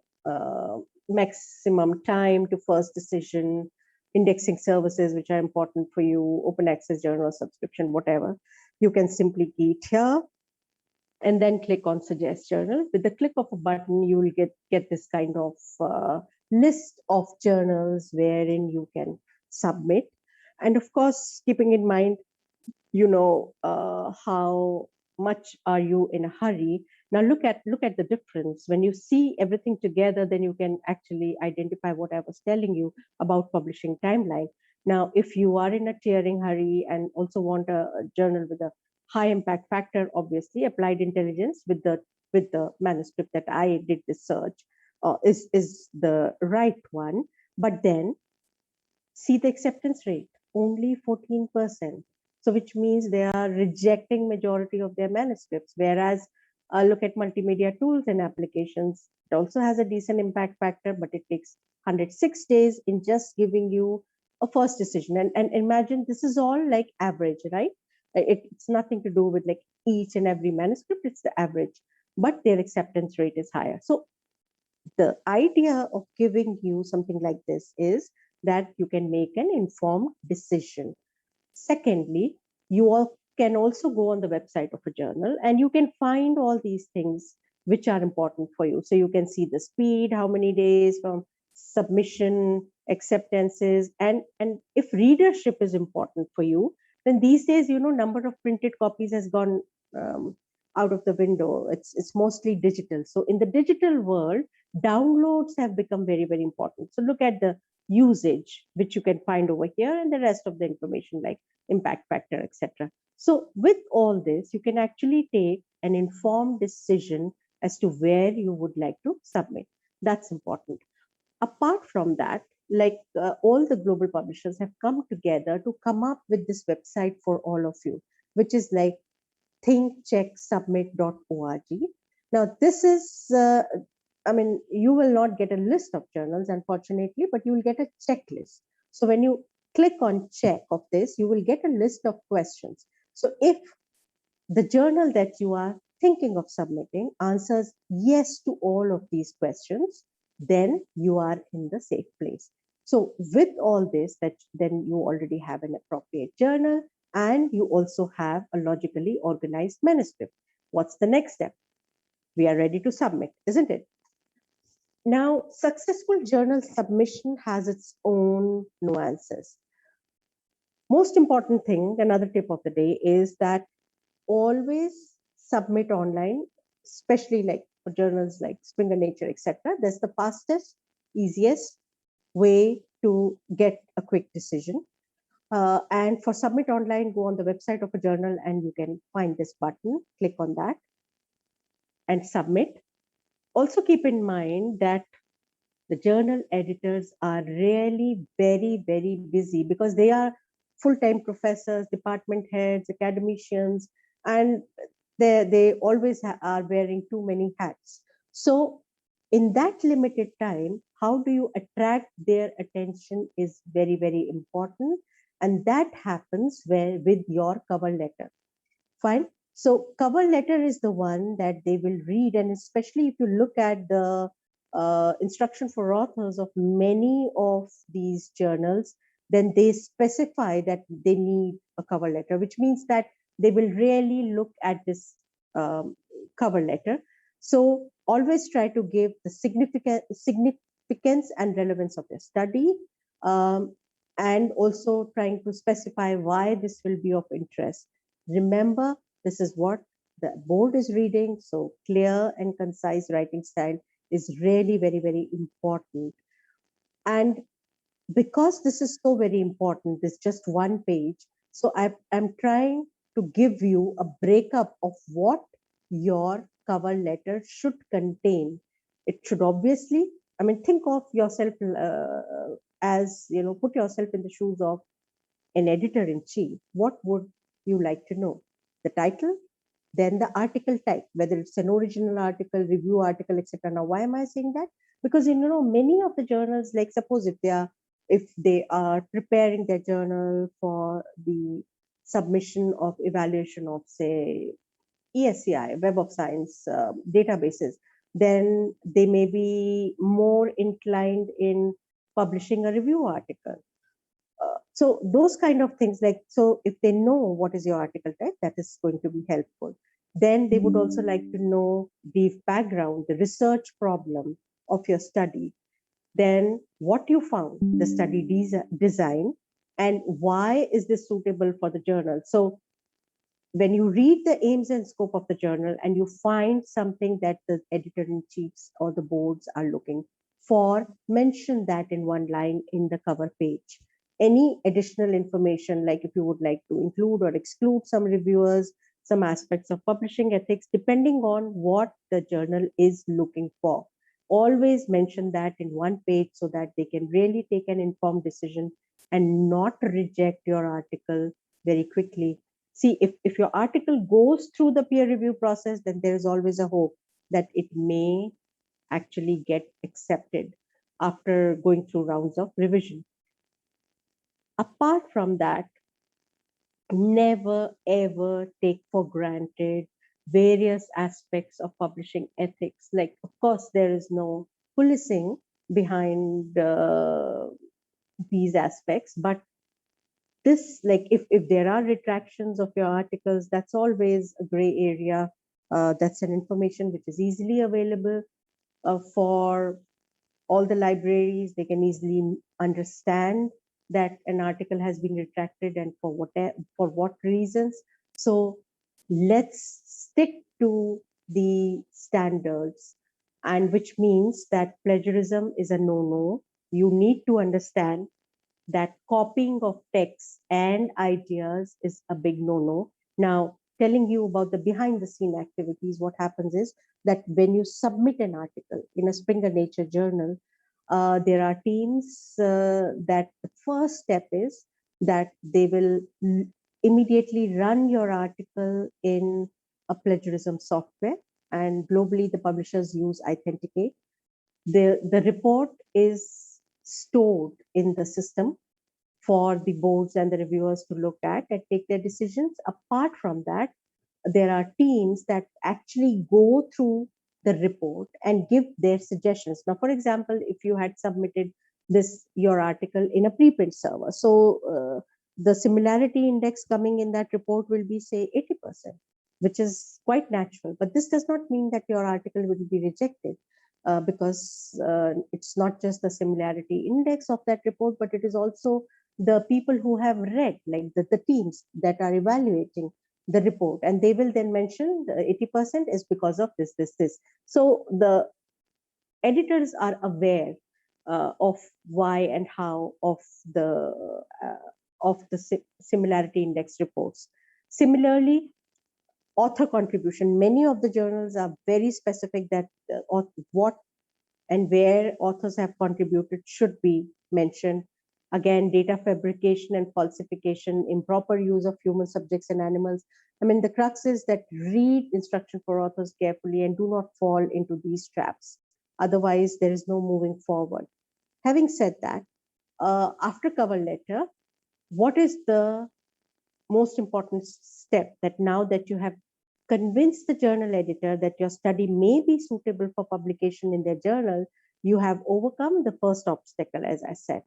maximum time to first decision, indexing services which are important for you, open access journal subscription, whatever, you can simply key it here and then click on suggest journal. With the click of a button, you will get this kind of list of journals wherein you can submit. And of course, keeping in mind, how much are you in a hurry. Now look at the difference. When you see everything together, then you can actually identify what I was telling you about publishing timeline. Now, if you are in a tearing hurry and also want a journal with a high impact factor, obviously applied intelligence with the manuscript that I did the search is the right one. But then see the acceptance rate, only 14%. So which means they are rejecting majority of their manuscripts. Whereas look at multimedia tools and applications. It also has a decent impact factor, but it takes 106 days in just giving you a first decision. And imagine this is all like average, right? It's nothing to do with like each and every manuscript, it's the average, but their acceptance rate is higher. So the idea of giving you something like this is that you can make an informed decision. Secondly, you all can also go on the website of a journal and you can find all these things which are important for you. So you can see the speed, how many days from submission, acceptances, and if readership is important for you, then these days, number of printed copies has gone out of the window. It's mostly digital. So in the digital world, downloads have become very, very important. So look at the usage, which you can find over here, and the rest of the information like impact factor, etc. So with all this, you can actually take an informed decision as to where you would like to submit. That's important. Apart from that, like all the global publishers have come together to come up with this website for all of you, which is like thinkchecksubmit.org. Now, this is, you will not get a list of journals, unfortunately, but you will get a checklist. So when you click on check of this, you will get a list of questions. So if the journal that you are thinking of submitting answers yes to all of these questions, then you are in the safe place. So with all this, then you already have an appropriate journal and you also have a logically organized manuscript. What's the next step? We are ready to submit, isn't it? Now, successful journal submission has its own nuances. Most important thing, another tip of the day, is that always submit online, especially like for journals like Springer Nature, etc. That's the fastest, easiest way to get a quick decision. And for submit online, go on the website of a journal and you can find this button, click on that and submit. Also keep in mind that the journal editors are really very, very busy because they are full-time professors, department heads, academicians, and they always are wearing too many hats. So in that limited time, how do you attract their attention is very, very important. And that happens with your cover letter. Fine. So cover letter is the one that they will read. And especially if you look at the instruction for authors of many of these journals, then they specify that they need a cover letter, which means that they will really look at this cover letter. So always try to give the significance and relevance of their study, and also trying to specify why this will be of interest. Remember, this is what the board is reading, so clear and concise writing style is really very, very important. And because this is so very important, this just one page, so I'm trying to give you a breakup of what your cover letter should contain. It should obviously, think of yourself as, put yourself in the shoes of an editor-in-chief. What would you like to know? The title, Then the article type, whether it's an original article, review article, etc. Now, why am I saying that? Because many of the journals, like suppose if they are preparing their journal for the submission of evaluation of, say, ESCI, Web of Science databases, then they may be more inclined in publishing a review article. So those kind of things, like, so if they know what is your article type, that is going to be helpful. Then they would also like to know the background, the research problem of your study, then what you found, the study design, and why is this suitable for the journal. So when you read the aims and scope of the journal and you find something that the editor-in-chiefs or the boards are looking for, mention that in one line in the cover page. Any additional information, like if you would like to include or exclude some reviewers, some aspects of publishing ethics, depending on what the journal is looking for, always mention that in one page so that they can really take an informed decision and not reject your article very quickly. See, if your article goes through the peer review process, then there is always a hope that it may actually get accepted after going through rounds of revision. Apart from that, never ever take for granted various aspects of publishing ethics. Like, of course, there is no policing behind these aspects, but this, like, if there are retractions of your articles, that's always a gray area. That's an information which is easily available for all the libraries. They can easily understand that an article has been retracted and for what reasons. So let's stick to the standards, and which means that plagiarism is a no-no. You need to understand that copying of texts and ideas is a big no-no. Now, telling you about the behind the scene activities, what happens is that when you submit an article in a Springer Nature journal, there are teams that the first step is that they will immediately run your article in a plagiarism software, and globally the publishers use Authenticate. The report is stored in the system for the boards and the reviewers to look at and take their decisions. Apart from that, there are teams that actually go through the report and give their suggestions. Now, for example, if you had submitted your article in a preprint server, so the similarity index coming in that report will be, say, 80%, which is quite natural. But this does not mean that your article will be rejected. Because it's not just the similarity index of that report, but it is also the people who have read, like the teams that are evaluating the report, and they will then mention the 80% is because of this. So the editors are aware of why and how of the similarity index reports. Similarly, author contribution. Many of the journals are very specific that what and where authors have contributed should be mentioned. Again, data fabrication and falsification, improper use of human subjects and animals. I mean, the crux is that read instruction for authors carefully and do not fall into these traps. Otherwise, there is no moving forward. Having said that, after cover letter, what is the most important step? That now that you have convinced the journal editor that your study may be suitable for publication in their journal, you have overcome the first obstacle, as I said,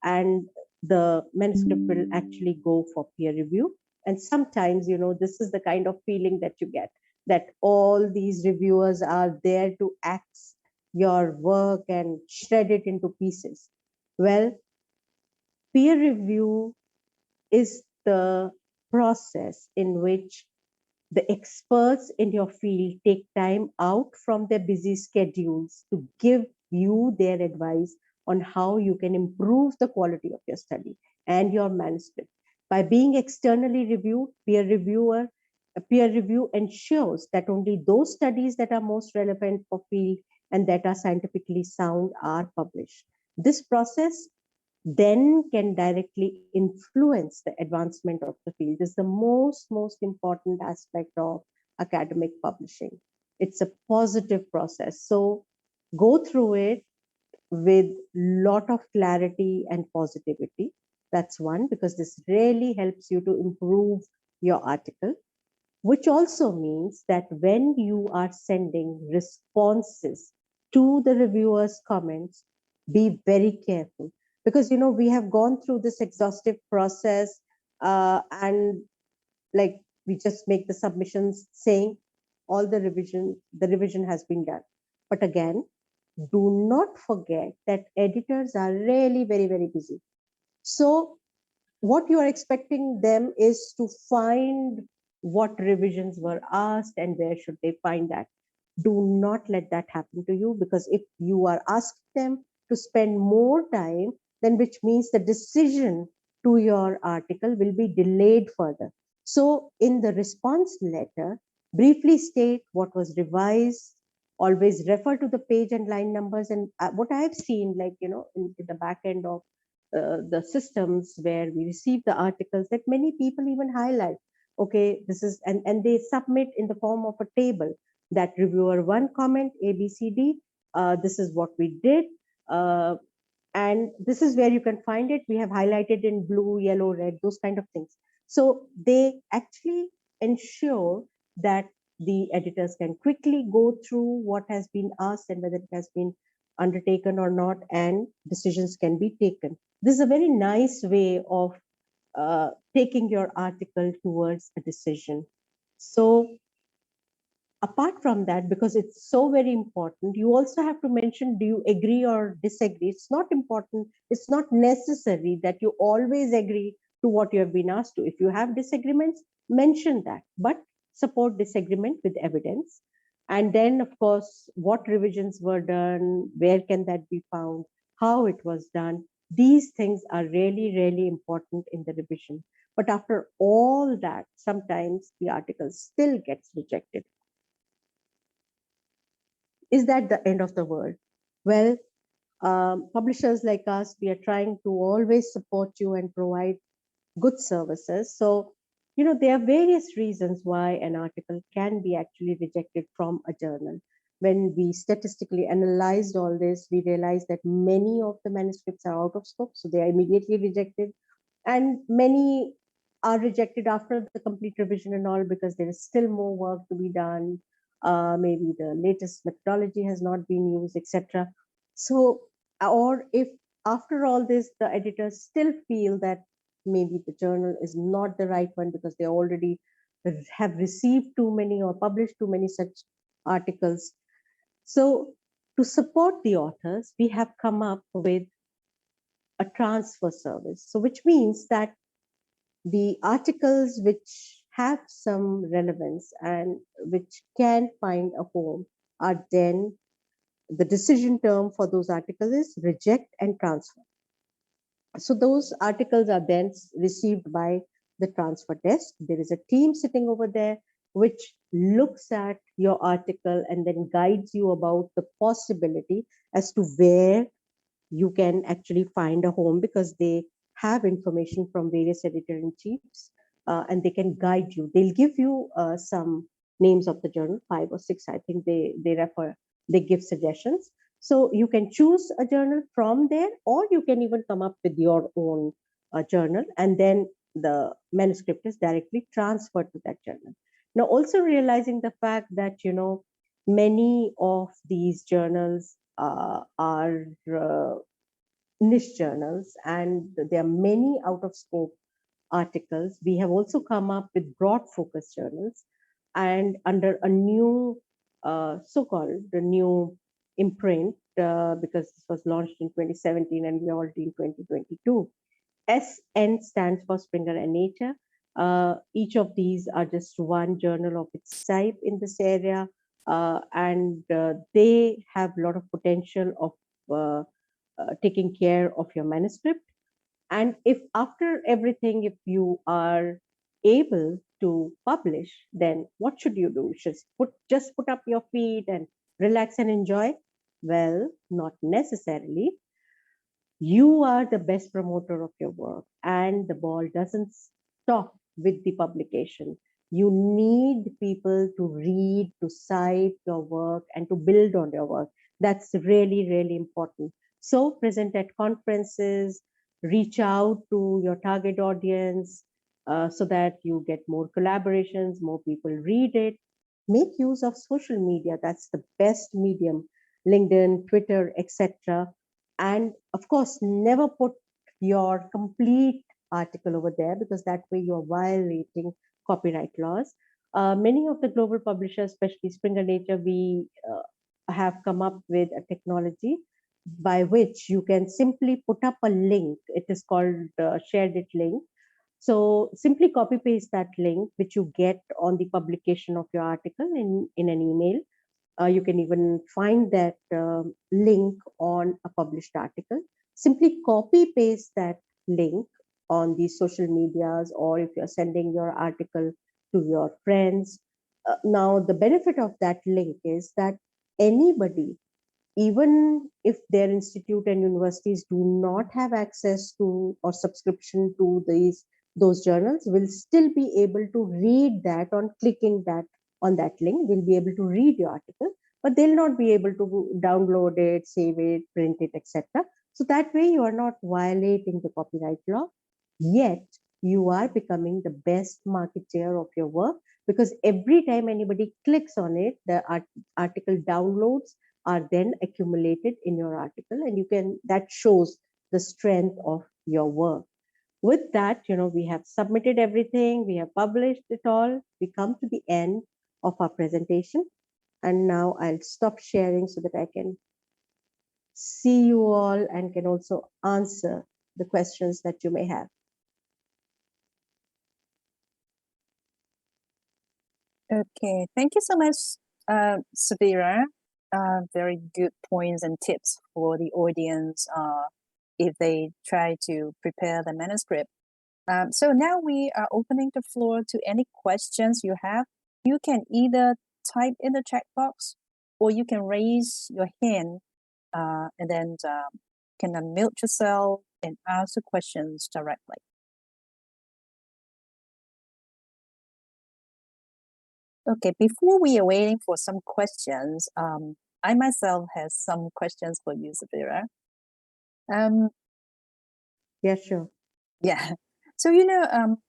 and the manuscript will actually go for peer review. And sometimes, this is the kind of feeling that you get, that all these reviewers are there to axe your work and shred it into pieces. Well, peer review is the process in which the experts in your field take time out from their busy schedules to give you their advice on how you can improve the quality of your study and your manuscript. By being externally reviewed, peer review ensures that only those studies that are most relevant for field and that are scientifically sound are published. This process then can directly influence the advancement of the field. This is the most important aspect of academic publishing. It's a positive process. So go through it with lot of clarity and positivity. That's one, because this really helps you to improve your article, which also means that when you are sending responses to the reviewers' comments, be very careful, because we have gone through this exhaustive process, and like we just make the submissions saying all the revision has been done. But again, do not forget that editors are really very, very busy. So what you are expecting them is to find what revisions were asked and where should they find that. Do not let that happen to you, because if you are asking them to spend more time, then which means the decision to your article will be delayed further. So in the response letter, briefly state what was revised, always refer to the page and line numbers. And what I've seen, like, in the back end of the systems where we receive the articles, that many people even highlight, okay, this is, and they submit in the form of a table that reviewer one comment ABCD, this is what we did, and this is where you can find it. We have highlighted in blue, yellow, red, those kind of things. So they actually ensure that the editors can quickly go through what has been asked and whether it has been undertaken or not, and decisions can be taken. This is a very nice way of taking your article towards a decision. So apart from that, because it's so very important, you also have to mention, do you agree or disagree? It's not important. It's not necessary that you always agree to what you have been asked to. If you have disagreements, mention that, but support disagreement with evidence. And then, of course, what revisions were done, where can that be found, how it was done. These things are really, really important in the revision. But after all that, sometimes the article still gets rejected. Is that the end of the world? Well, publishers like us, we are trying to always support you and provide good services. So, there are various reasons why an article can be actually rejected from a journal. When we statistically analyzed all this, we realized that many of the manuscripts are out of scope, so they are immediately rejected. And many are rejected after the complete revision and all, because there is still more work to be done. Maybe the latest methodology has not been used, etc. So, or if after all this, the editors still feel that maybe the journal is not the right one because they already have received too many or published too many such articles. So, to support the authors, we have come up with a transfer service. So, which means that the articles which have some relevance and which can find a home are then, the decision term for those articles is reject and transfer. So those articles are then received by the transfer desk. There is a team sitting over there which looks at your article and then guides you about the possibility as to where you can actually find a home, because they have information from various editor-in-chiefs, and they can guide you. They'll give you some names of the journal, 5 or 6, I think they give suggestions. So you can choose a journal from there, or you can even come up with your own journal, and then the manuscript is directly transferred to that journal. Now, also realizing the fact that, many of these journals are niche journals, and there are many out of scope articles. We have also come up with broad focus journals, and under a new so-called the new imprint, because this was launched in 2017 and we are already in 2022. SN stands for Springer and Nature. Each of these are just one journal of its type in this area, and they have a lot of potential of taking care of your manuscript. And if after everything, if you are able to publish, then what should you do? Just put up your feet and relax and enjoy? Well, not necessarily. You are the best promoter of your work, and the ball doesn't stop with the publication. You need people to read, to cite your work, and to build on your work. That's really, really important. So present at conferences, reach out to your target audience so that you get more collaborations, more people read it. Make use of social media. That's the best medium. LinkedIn, Twitter, etc. And of course, never put your complete article over there, because that way you are violating copyright laws. Many of the global publishers, especially Springer Nature, we have come up with a technology by which you can simply put up a link. It is called shared it link. So simply copy paste that link, which you get on the publication of your article in an email. You can even find that link on a published article. Simply copy paste that link on the social medias, or if you're sending your article to your friends. Now, the benefit of that link is that anybody, even if their institute and universities do not have access to or subscription to those journals, will still be able to read that on clicking that on that link. They'll be able to read your article, but they'll not be able to download it, save it, print it, etc. So that way you are not violating the copyright law, yet you are becoming the best marketeer of your work, because every time anybody clicks on it, the article downloads are then accumulated in your article, and that shows the strength of your work. With that, we have submitted everything, we have published it all, we come to the end of our presentation, and now I'll stop sharing so that I can see you all and can also answer the questions that you may have. Okay, thank you so much, Savira. Very good points and tips for the audience if they try to prepare the manuscript. So now we are opening the floor to any questions you have. You can either type in the chat box, or you can raise your hand and then can unmute yourself and ask the questions directly. Okay, before we are waiting for some questions, I myself have some questions for you, Savira. Yeah, sure. Yeah. So,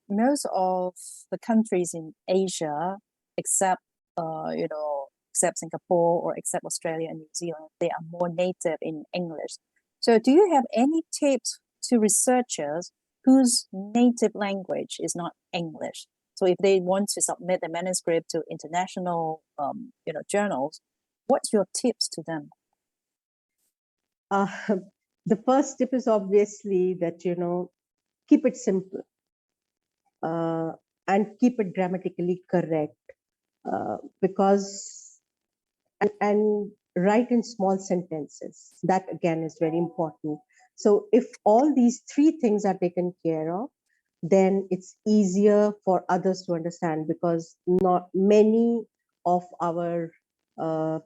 most of the countries in Asia, except, except Singapore or except Australia and New Zealand, they are more native in English. So do you have any tips to researchers whose native language is not English? So if they want to submit the manuscript to international, journals, what's your tips to them? The first tip is obviously that, keep it simple and keep it grammatically correct, because and write in small sentences. That again is very important. So if all these three things are taken care of, then it's easier for others to understand, because not many of our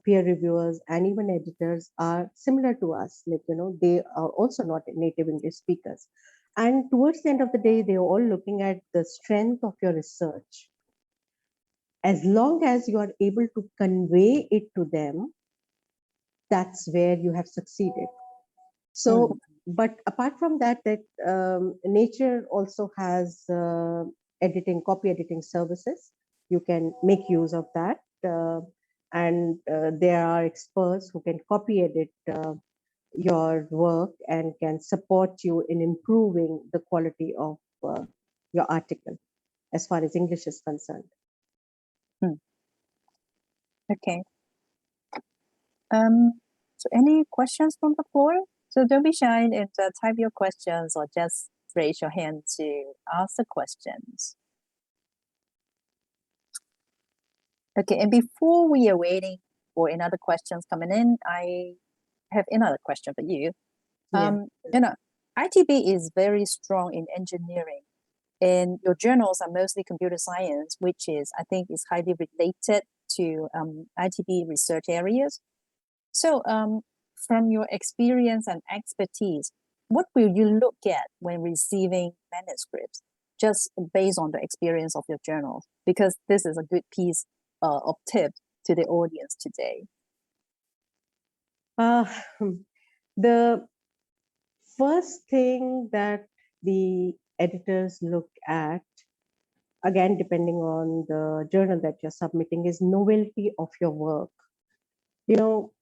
peer reviewers and even editors are similar to us. They are also not native English speakers. And towards the end of the day, they're all looking at the strength of your research. As long as you are able to convey it to them, that's where you have succeeded. So, but apart from that, Nature also has copy editing services. You can make use of that. And there are experts who can copy edit your work and can support you in improving the quality of your article as far as English is concerned. Okay. So any questions from the floor? So don't be shy and type your questions, or just raise your hand to ask the questions. Okay, and before we are waiting for another questions coming in, I have another question for you. ITB is very strong in engineering, and your journals are mostly computer science, which I think is highly related to ITB research areas. So from your experience and expertise, what will you look at when receiving manuscripts? just based on the experience of your journal, because this is a good piece of tip to the audience today. The first thing that the editors look at, again, depending on the journal that you're submitting, is novelty of your work. You know,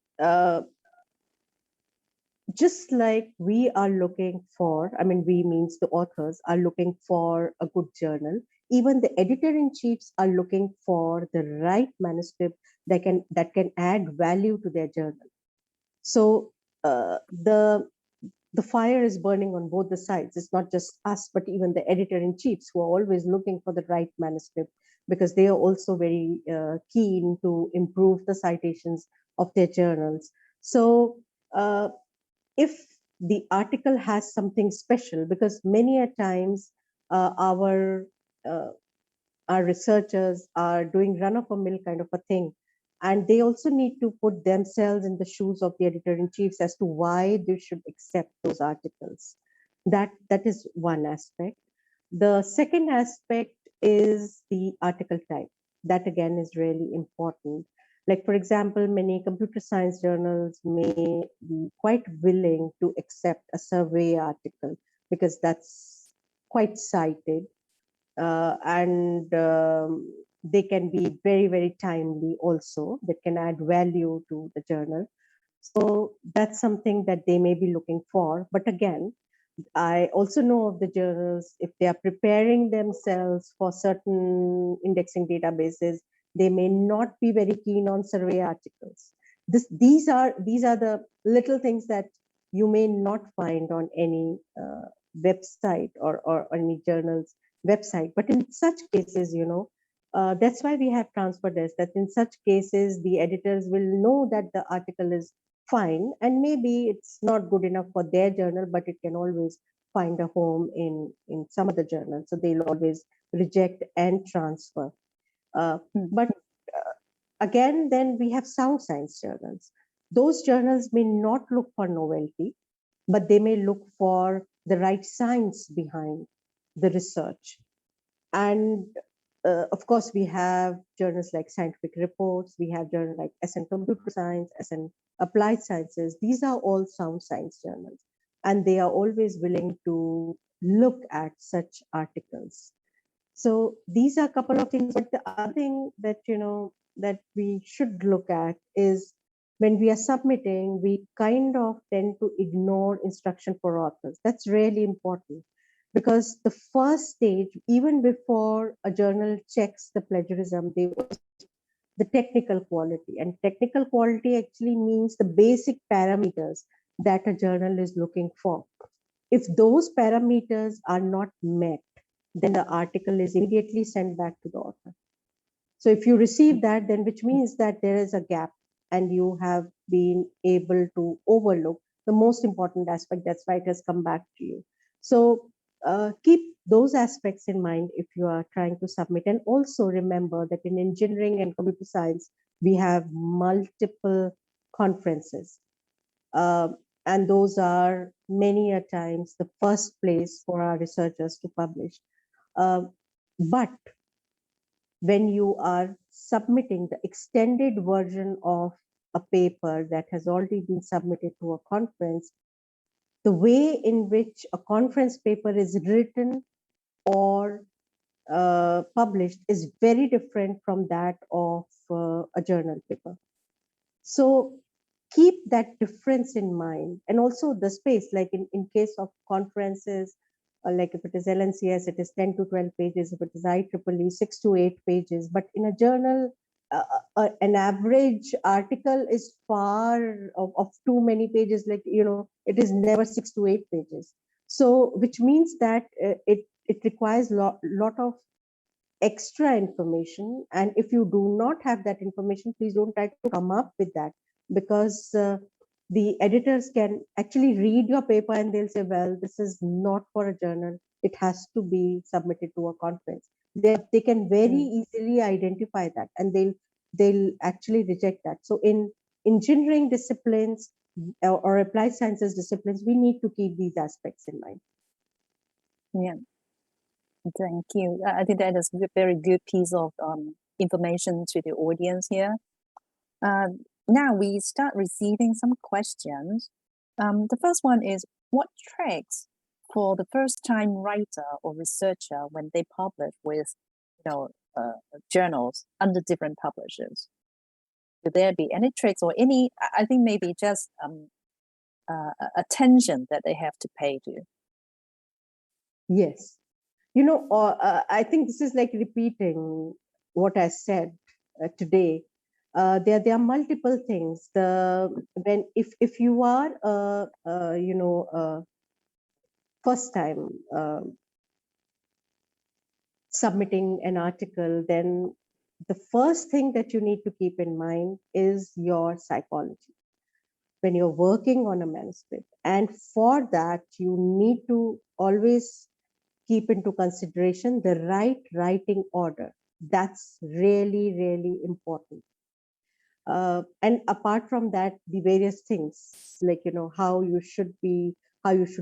just like we are looking for, I mean, we means the authors are looking for a good journal, even the editor-in-chiefs are looking for the right manuscript that can add value to their journal. So the fire is burning on both the sides. It's not just us, but even the editor-in-chiefs who are always looking for the right manuscript, because they are also very keen to improve the citations of their journals. So if the article has something special, because many a times our researchers are doing run-of-the-mill kind of a thing, and they also need to put themselves in the shoes of the editor-in-chiefs as to why they should accept those articles. That is one aspect. The second aspect is the article type. That again is really important. Like, for example, many computer science journals may be quite willing to accept a survey article because that's quite cited. And they can be very, very timely also, that can add value to the journal. So that's something that they may be looking for. But again, I also know of the journals, if they are preparing themselves for certain indexing databases, they may not be very keen on survey articles. These are the little things that you may not find on any website or any journal's website. But in such cases, that's why we have transfer desk, that in such cases, the editors will know that the article is fine, and maybe it's not good enough for their journal, but it can always find a home in some other journal. So they'll always reject and transfer. But again, then we have sound science journals. Those journals may not look for novelty, but they may look for the right science behind the research. And of course, we have journals like Scientific Reports, we have journals like SN Computer Science, SN Applied Sciences. These are all sound science journals, and they are always willing to look at such articles. So these are a couple of things. But the other thing that, that we should look at is, when we are submitting, we kind of tend to ignore instruction for authors. That's really important, because the first stage, even before a journal checks the plagiarism, they the technical quality. And technical quality actually means the basic parameters that a journal is looking for. If those parameters are not met, then the article is immediately sent back to the author. So if you receive that, then which means that there is a gap and you have been able to overlook the most important aspect. That's why it has come back to you. So keep those aspects in mind if you are trying to submit. And also remember that in engineering and computer science, we have multiple conferences. And those are many a times the first place for our researchers to publish. But when you are submitting the extended version of a paper that has already been submitted to a conference, the way in which a conference paper is written or published is very different from that of a journal paper. So keep that difference in mind. And also the space, like in case of conferences, like if it is LNCS, it is 10 to 12 pages. If it is IEEE, 6 to 8 pages. But in a journal, an average article is far of too many pages. Like, it is never 6 to 8 pages. So, which means that it requires lot of extra information. And if you do not have that information, please don't try to come up with that, because the editors can actually read your paper and they'll say, well, this is not for a journal. It has to be submitted to a conference. They can very easily identify that, and they'll actually reject that. So in engineering disciplines or applied sciences disciplines, we need to keep these aspects in mind. Yeah, Thank you. I think that is a very good piece of information to the audience here. Now we start receiving some questions. The first one is, what tricks for the first-time writer or researcher when they publish with, journals under different publishers? Would there be any tricks or any? I think maybe just attention that they have to pay to. Yes. I think this is like repeating what I said today. There are multiple things. If you are first time submitting an article, then the first thing that you need to keep in mind is your psychology when you're working on a manuscript. And for that, you need to always keep into consideration the right writing order. That's really, really important. And apart from that, the various things like, how you should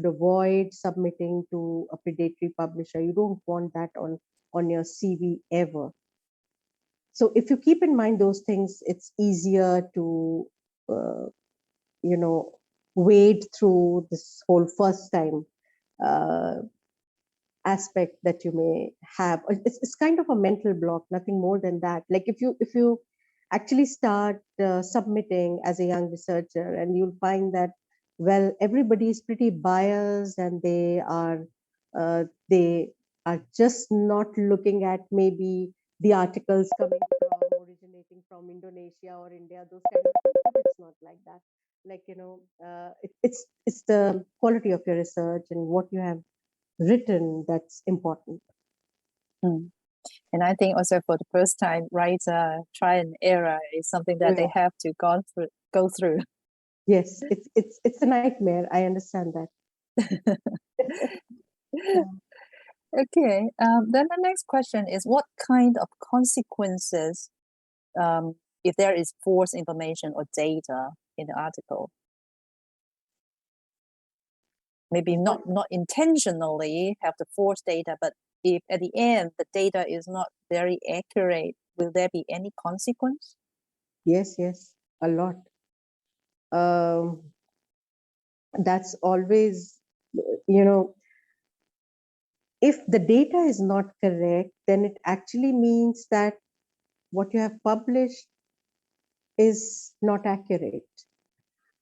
avoid submitting to a predatory publisher. You don't want that on your CV ever. So if you keep in mind those things, it's easier to, wade through this whole first time aspect that you may have. It's kind of a mental block, nothing more than that. Like if you actually start submitting as a young researcher, and you'll find that, well, everybody is pretty biased, and they are just not looking at maybe the articles originating from Indonesia or India, those kind of things. But it's not like that. Like, it's the quality of your research and what you have written that's important. And I think also for the first time writer, try and error is something that they have to go through. Yes, it's a nightmare. I understand that. Okay. Then the next question is, what kind of consequences if there is false information or data in the article? Maybe not intentionally have the false data, but if at the end the data is not very accurate, will there be any consequence? Yes, a lot. That's always, if the data is not correct, then it actually means that what you have published is not accurate.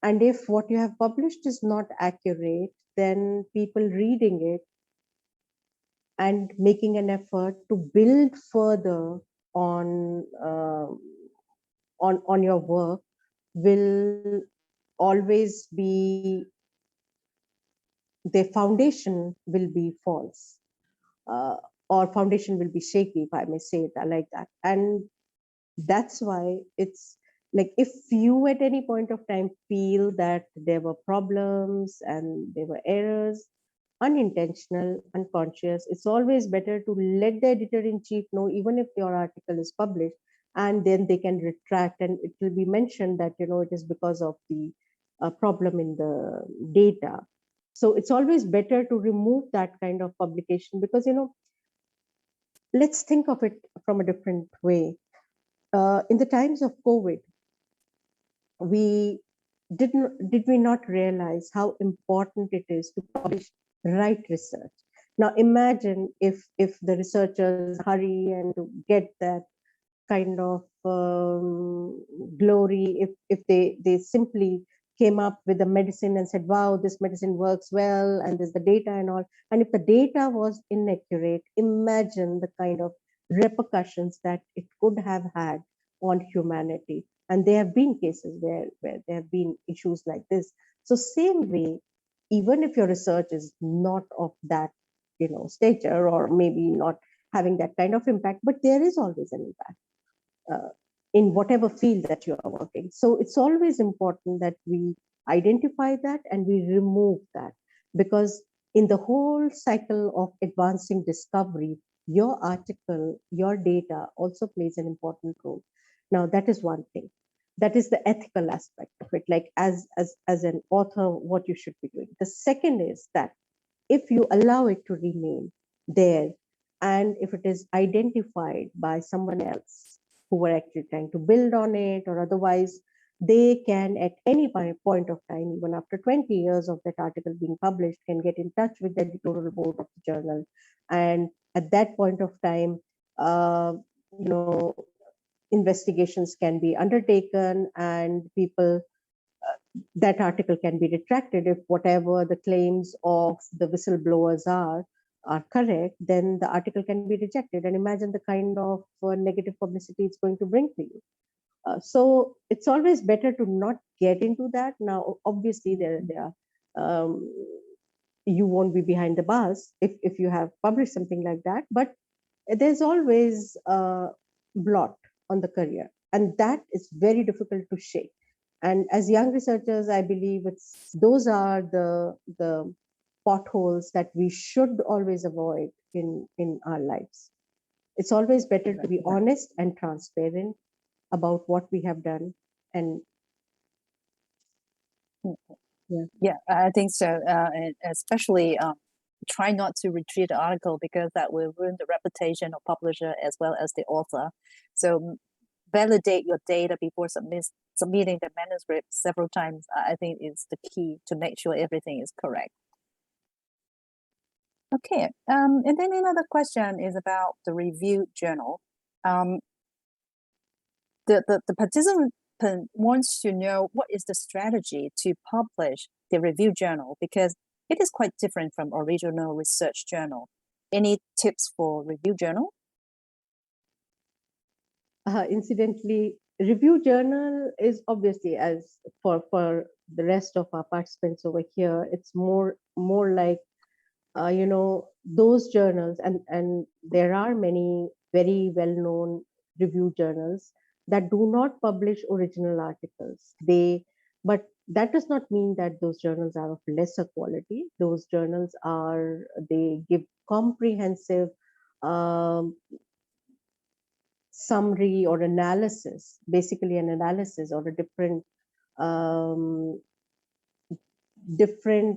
And if what you have published is not accurate, then people reading it and making an effort to build further on your work will always be, their foundation will be false, or foundation will be shaky, if I may say it like that. And that's why it's like, if you at any point of time feel that there were problems and there were errors, unintentional, unconscious, it's always better to let the editor-in-chief know, even if your article is published, and then they can retract, and it will be mentioned that, it is because of the problem in the data. So it's always better to remove that kind of publication, because, let's think of it from a different way. In the times of COVID, did we not realize how important it is to publish right research? Now imagine if the researchers hurry and to get that kind of glory, if they simply came up with a medicine and said, wow, this medicine works well, and there's the data and all. And if the data was inaccurate, imagine the kind of repercussions that it could have had on humanity. And there have been cases where there have been issues like this. So same way, even if your research is not of that, stature, or maybe not having that kind of impact, but there is always an impact in whatever field that you are working. So it's always important that we identify that and we remove that, because in the whole cycle of advancing discovery, your article, your data also plays an important role. Now, that is one thing. That is the ethical aspect of it, like as an author, what you should be doing. The second is that if you allow it to remain there, and if it is identified by someone else who were actually trying to build on it or otherwise, they can at any point of time, even after 20 years of that article being published, can get in touch with the editorial board of the journal. And at that point of time, you know, investigations can be undertaken and people, that article can be retracted if whatever the claims of the whistleblowers are correct, then the article can be rejected. And imagine the kind of negative publicity it's going to bring to you. So it's always better to not get into that. Now, obviously, there are, you won't be behind the bars if you have published something like that, but there's always a blot on the career, and that is very difficult to shake. And as young researchers, I believe those are the potholes that we should always avoid in our lives. It's always better to be honest and transparent about what we have done. And yeah, I think so. And especially try not to retreat the article, because that will ruin the reputation of publisher as well as the author. So validate your data before submitting the manuscript several times. I think is the key to make sure everything is correct. Okay, and then another question is about the review journal. The participant wants to know what is the strategy to publish the review journal, because it is quite different from original research journal. Any tips for review journal? Incidentally, review journal is obviously, as for the rest of our participants over here, it's more like you know, those journals, and there are many very well-known review journals that do not publish original articles. But that does not mean that those journals are of lesser quality. Those journals they give comprehensive summary or analysis, basically an analysis or a different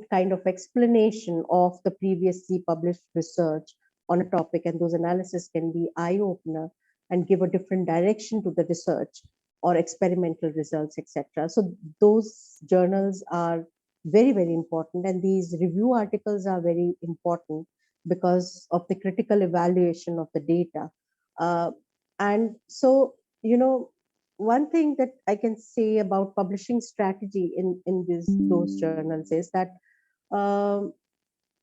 kind of explanation of the previously published research on a topic, and those analyses can be eye-opener and give a different direction to the research or experimental results, etc. So those journals are very, very important, and these review articles are very important because of the critical evaluation of the data. And so, you know, one thing that I can say about publishing strategy in those journals is that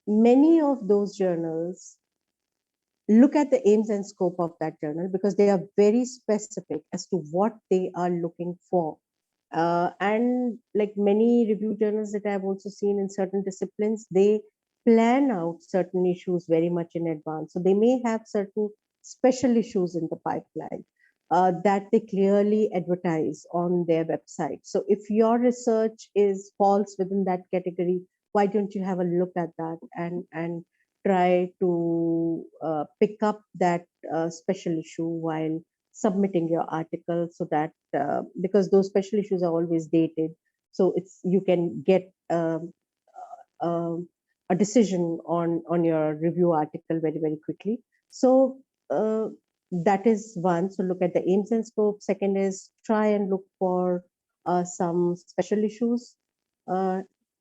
many of those journals look at the aims and scope of that journal because they are very specific as to what they are looking for. And like many review journals that I've also seen in certain disciplines, they plan out certain issues very much in advance. So they may have certain special issues in the pipeline that they clearly advertise on their website. So if your research falls within that category, why don't you have a look at that and try to pick up that special issue while submitting your article, so that because those special issues are always dated, so you can get a decision on your review article very, very quickly. So that is one. So look at the aims and scope. Second is try and look for some special issues.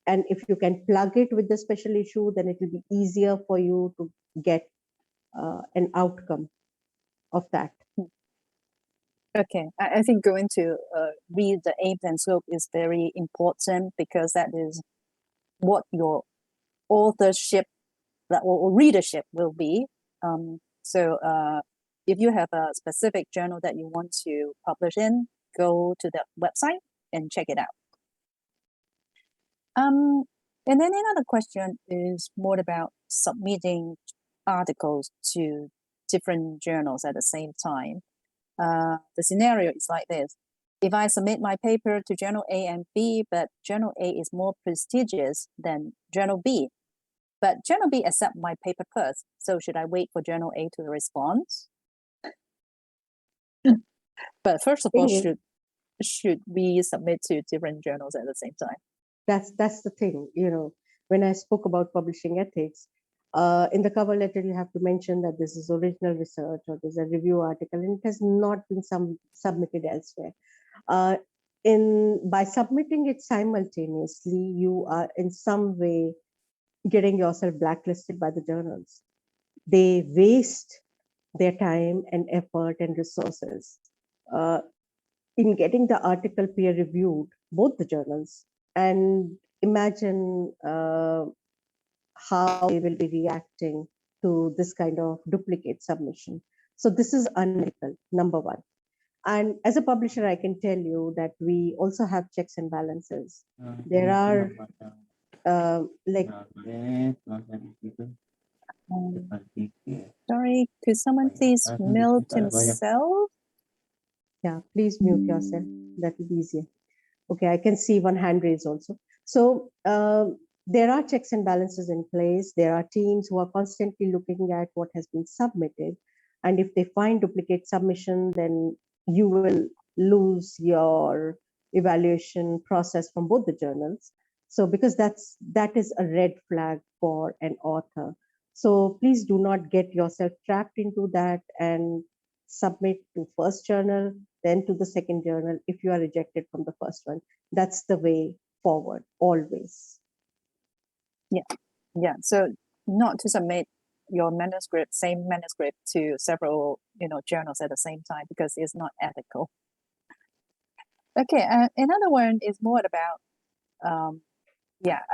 And if you can plug it with the special issue, then it will be easier for you to get an outcome of that. Okay, I think going to read the aims and scope is very important, because that is what your authorship or readership will be. So if you have a specific journal that you want to publish in, go to the website and check it out. And then another question is more about submitting articles to different journals at the same time. The scenario is like this. If I submit my paper to Journal A and B, but Journal A is more prestigious than Journal B, but Journal B accept my paper first, so should I wait for Journal A to respond? But first of all, should we submit to different journals at the same time? That's the thing. You know, when I spoke about publishing ethics, In the cover letter, you have to mention that this is original research or there's a review article and it has not been submitted elsewhere. By submitting it simultaneously, you are in some way getting yourself blacklisted by the journals. They waste their time and effort and resources in getting the article peer reviewed, both the journals, and imagine how they will be reacting to this kind of duplicate submission. So this is unethical, number one. And as a publisher, I can tell you that we also have checks and balances. There are like Sorry, could someone please mute himself? Yeah, please mute yourself. That will be easier. Okay, I can see one hand raised also. So there are checks and balances in place. There are teams who are constantly looking at what has been submitted. And if they find duplicate submission, then you will lose your evaluation process from both the journals. So because that is a red flag for an author. So please do not get yourself trapped into that and submit to first journal, then to the second journal if you are rejected from the first one. That's the way forward, always. Yeah, so not to submit your same manuscript to several, journals at the same time, because it's not ethical. Okay, another one is more about,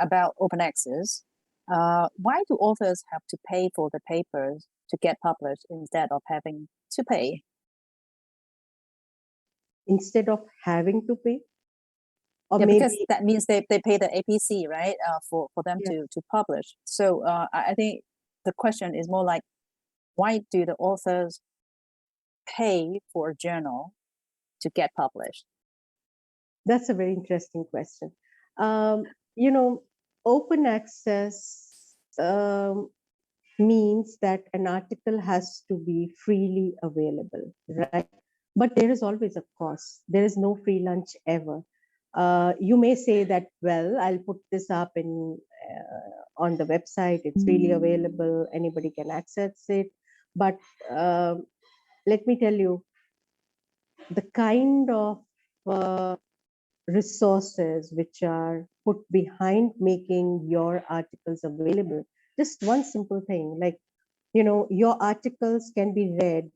about open access. Why do authors have to pay for the papers to get published instead of having to pay? Instead of having to pay? Or yeah, maybe, because that means they pay the APC, right, for them to publish. So I think the question is more like, why do the authors pay for a journal to get published? That's a very interesting question. Open access means that an article has to be freely available, right? But there is always a cost. There is no free lunch ever. You may say that, well, I'll put this up on the website. It's freely available. Anybody can access it. But let me tell you, the kind of resources which are put behind making your articles available. Just one simple thing, like, your articles can be read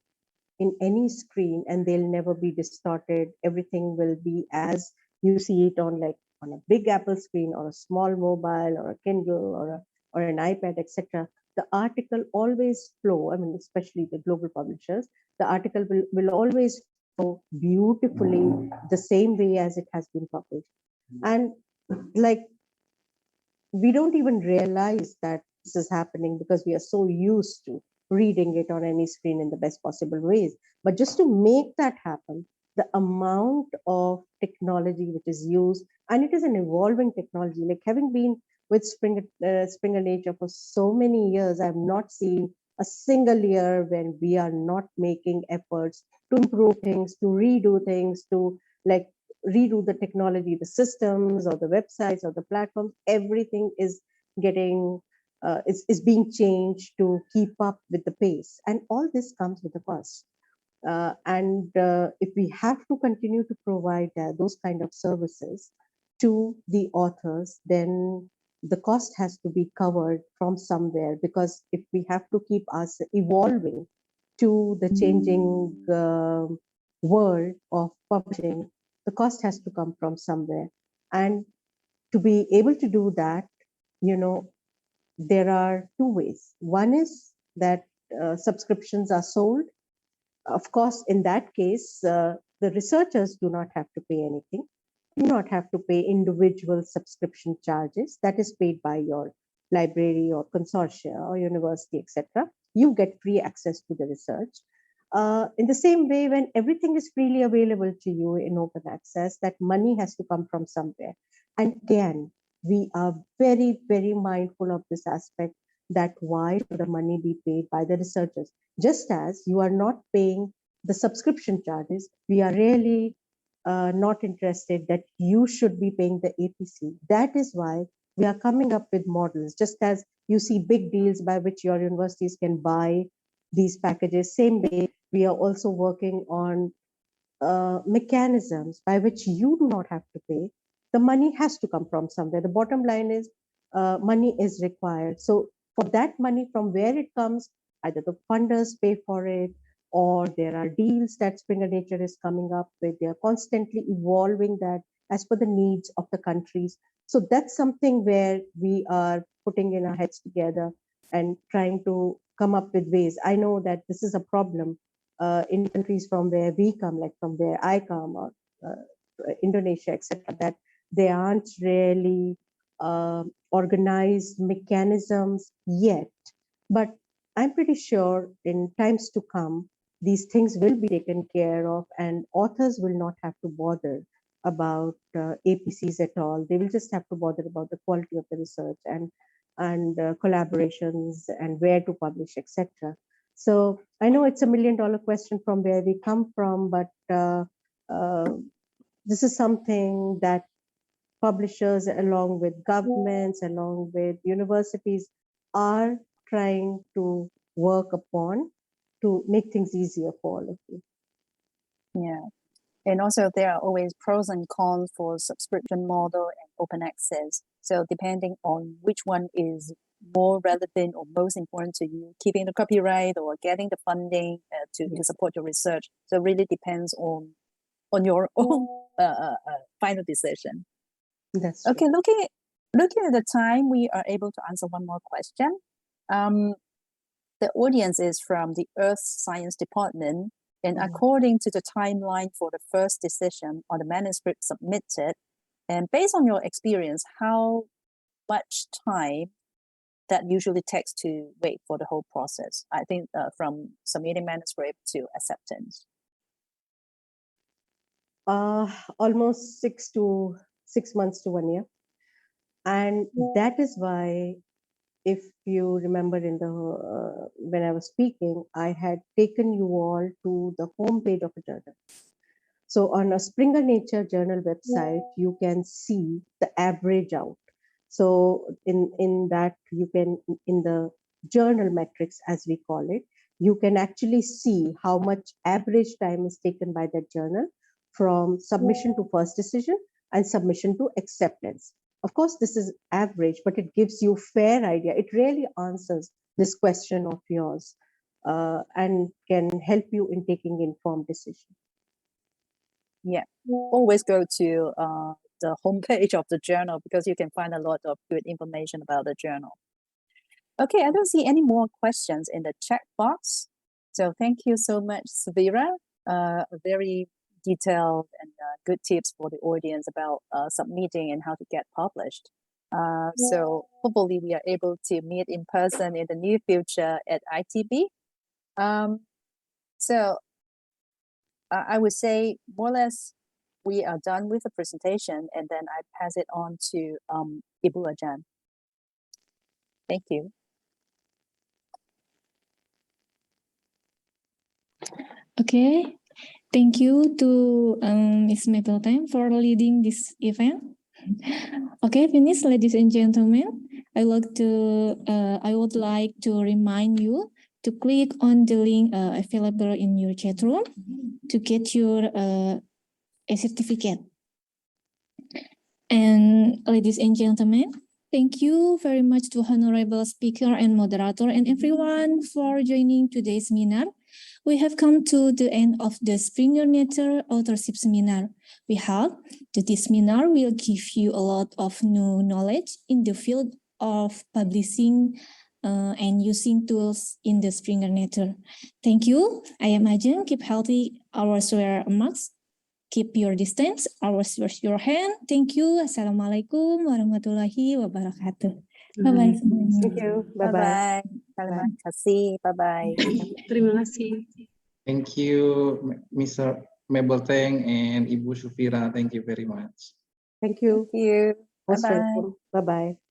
in any screen and they'll never be distorted. Everything will be as you see it on a big Apple screen or a small mobile or a Kindle or an iPad, etc. The article always flow. I mean, especially the global publishers, the article will always flow beautifully the same way as it has been published. And we don't even realize that this is happening because we are so used to reading it on any screen in the best possible ways. But just to make that happen, the amount of technology which is used, and it is an evolving technology, like having been with Springer Nature for so many years, I've not seen a single year when we are not making efforts to improve things, to redo things, to redo the technology, the systems or the websites or the platforms. Everything is getting is being changed to keep up with the pace, and all this comes with a cost. And if we have to continue to provide those kind of services to the authors, then the cost has to be covered from somewhere, because if we have to keep us evolving to the changing world of publishing, the cost has to come from somewhere. And to be able to do that, there are two ways. One is that subscriptions are sold. Of course, in that case, the researchers do not have to pay anything, do not have to pay individual subscription charges. That is paid by your library or consortia or university, etc. You get free access to the research. In the same way, when everything is freely available to you in open access, that money has to come from somewhere. And again, we are very, very mindful of this aspect, that why should the money be paid by the researchers? Just as you are not paying the subscription charges, we are really not interested that you should be paying the APC. That is why we are coming up with models, just as you see big deals by which your universities can buy these packages. Same way, we are also working on mechanisms by which you do not have to pay. The money has to come from somewhere. The bottom line is money is required. So for that money, from where it comes, either the funders pay for it, or there are deals that Springer Nature is coming up with. They are constantly evolving that as per the needs of the countries. So that's something where we are putting in our heads together and trying to come up with ways. I know that this is a problem in countries from where we come, like from where I come, or Indonesia, etc., that they aren't really organized mechanisms yet. But I'm pretty sure in times to come, these things will be taken care of, and authors will not have to bother about APCs at all. They will just have to bother about the quality of the research and collaborations and where to publish, etc. So I know it's $1 million question from where we come from, but this is something that publishers, along with governments, along with universities, are trying to work upon to make things easier for all of you. Yeah. And also there are always pros and cons for subscription model and open access. So depending on which one is more relevant or most important to you, keeping the copyright or getting the funding to support your research. So it really depends on your own final decision. That's true. Okay, looking at the time, we are able to answer one more question. The audience is from the Earth Science Department, and according to the timeline for the first decision on the manuscript submitted, and based on your experience, how much time that usually takes to wait for the whole process? I think from submitting manuscript to acceptance. Almost 6 months to 1 year. And that is why, if you remember in the when I was speaking, I had taken you all to the homepage of a journal. So on a Springer Nature journal website, you can see the average out. So in that, you can, in the journal metrics, as we call it, you can actually see how much average time is taken by that journal from submission to first decision and submission to acceptance. Of course, this is average, but it gives you a fair idea. It really answers this question of yours and can help you in taking informed decision. Yeah, always go to the homepage of the journal because you can find a lot of good information about the journal. Okay, I don't see any more questions in the chat box. So thank you so much, Savira. Very detailed and good tips for the audience about submitting and how to get published. So hopefully we are able to meet in person in the near future at ITB. So I would say more or less we are done with the presentation, and then I pass it on to Ibu Ajan. Thank you. Okay, thank you to Ms. Mapletime for leading this event. Okay, finished, ladies and gentlemen. I would like to remind you to click on the link available in your chat room to get your a certificate. And ladies and gentlemen, thank you very much to honorable speaker and moderator and everyone for joining today's seminar. We have come to the end of the Springer Nature Authorship Seminar. We hope that this seminar will give you a lot of new knowledge in the field of publishing and using tools in the Springer Nature. Thank you. I am Ajan. Keep healthy. Always wear a mask. Keep your distance. Always wash your hand. Thank you. Assalamualaikum warahmatullahi wabarakatuh. Bye-bye semuanya. Thank you. Bye-bye. Terima kasih. Bye-bye. Terima kasih. Thank you, Mr. Mapletime and Ibu Sufira. Thank you very much. Thank you. Thank you. Most Bye-bye. welcome. Bye-bye.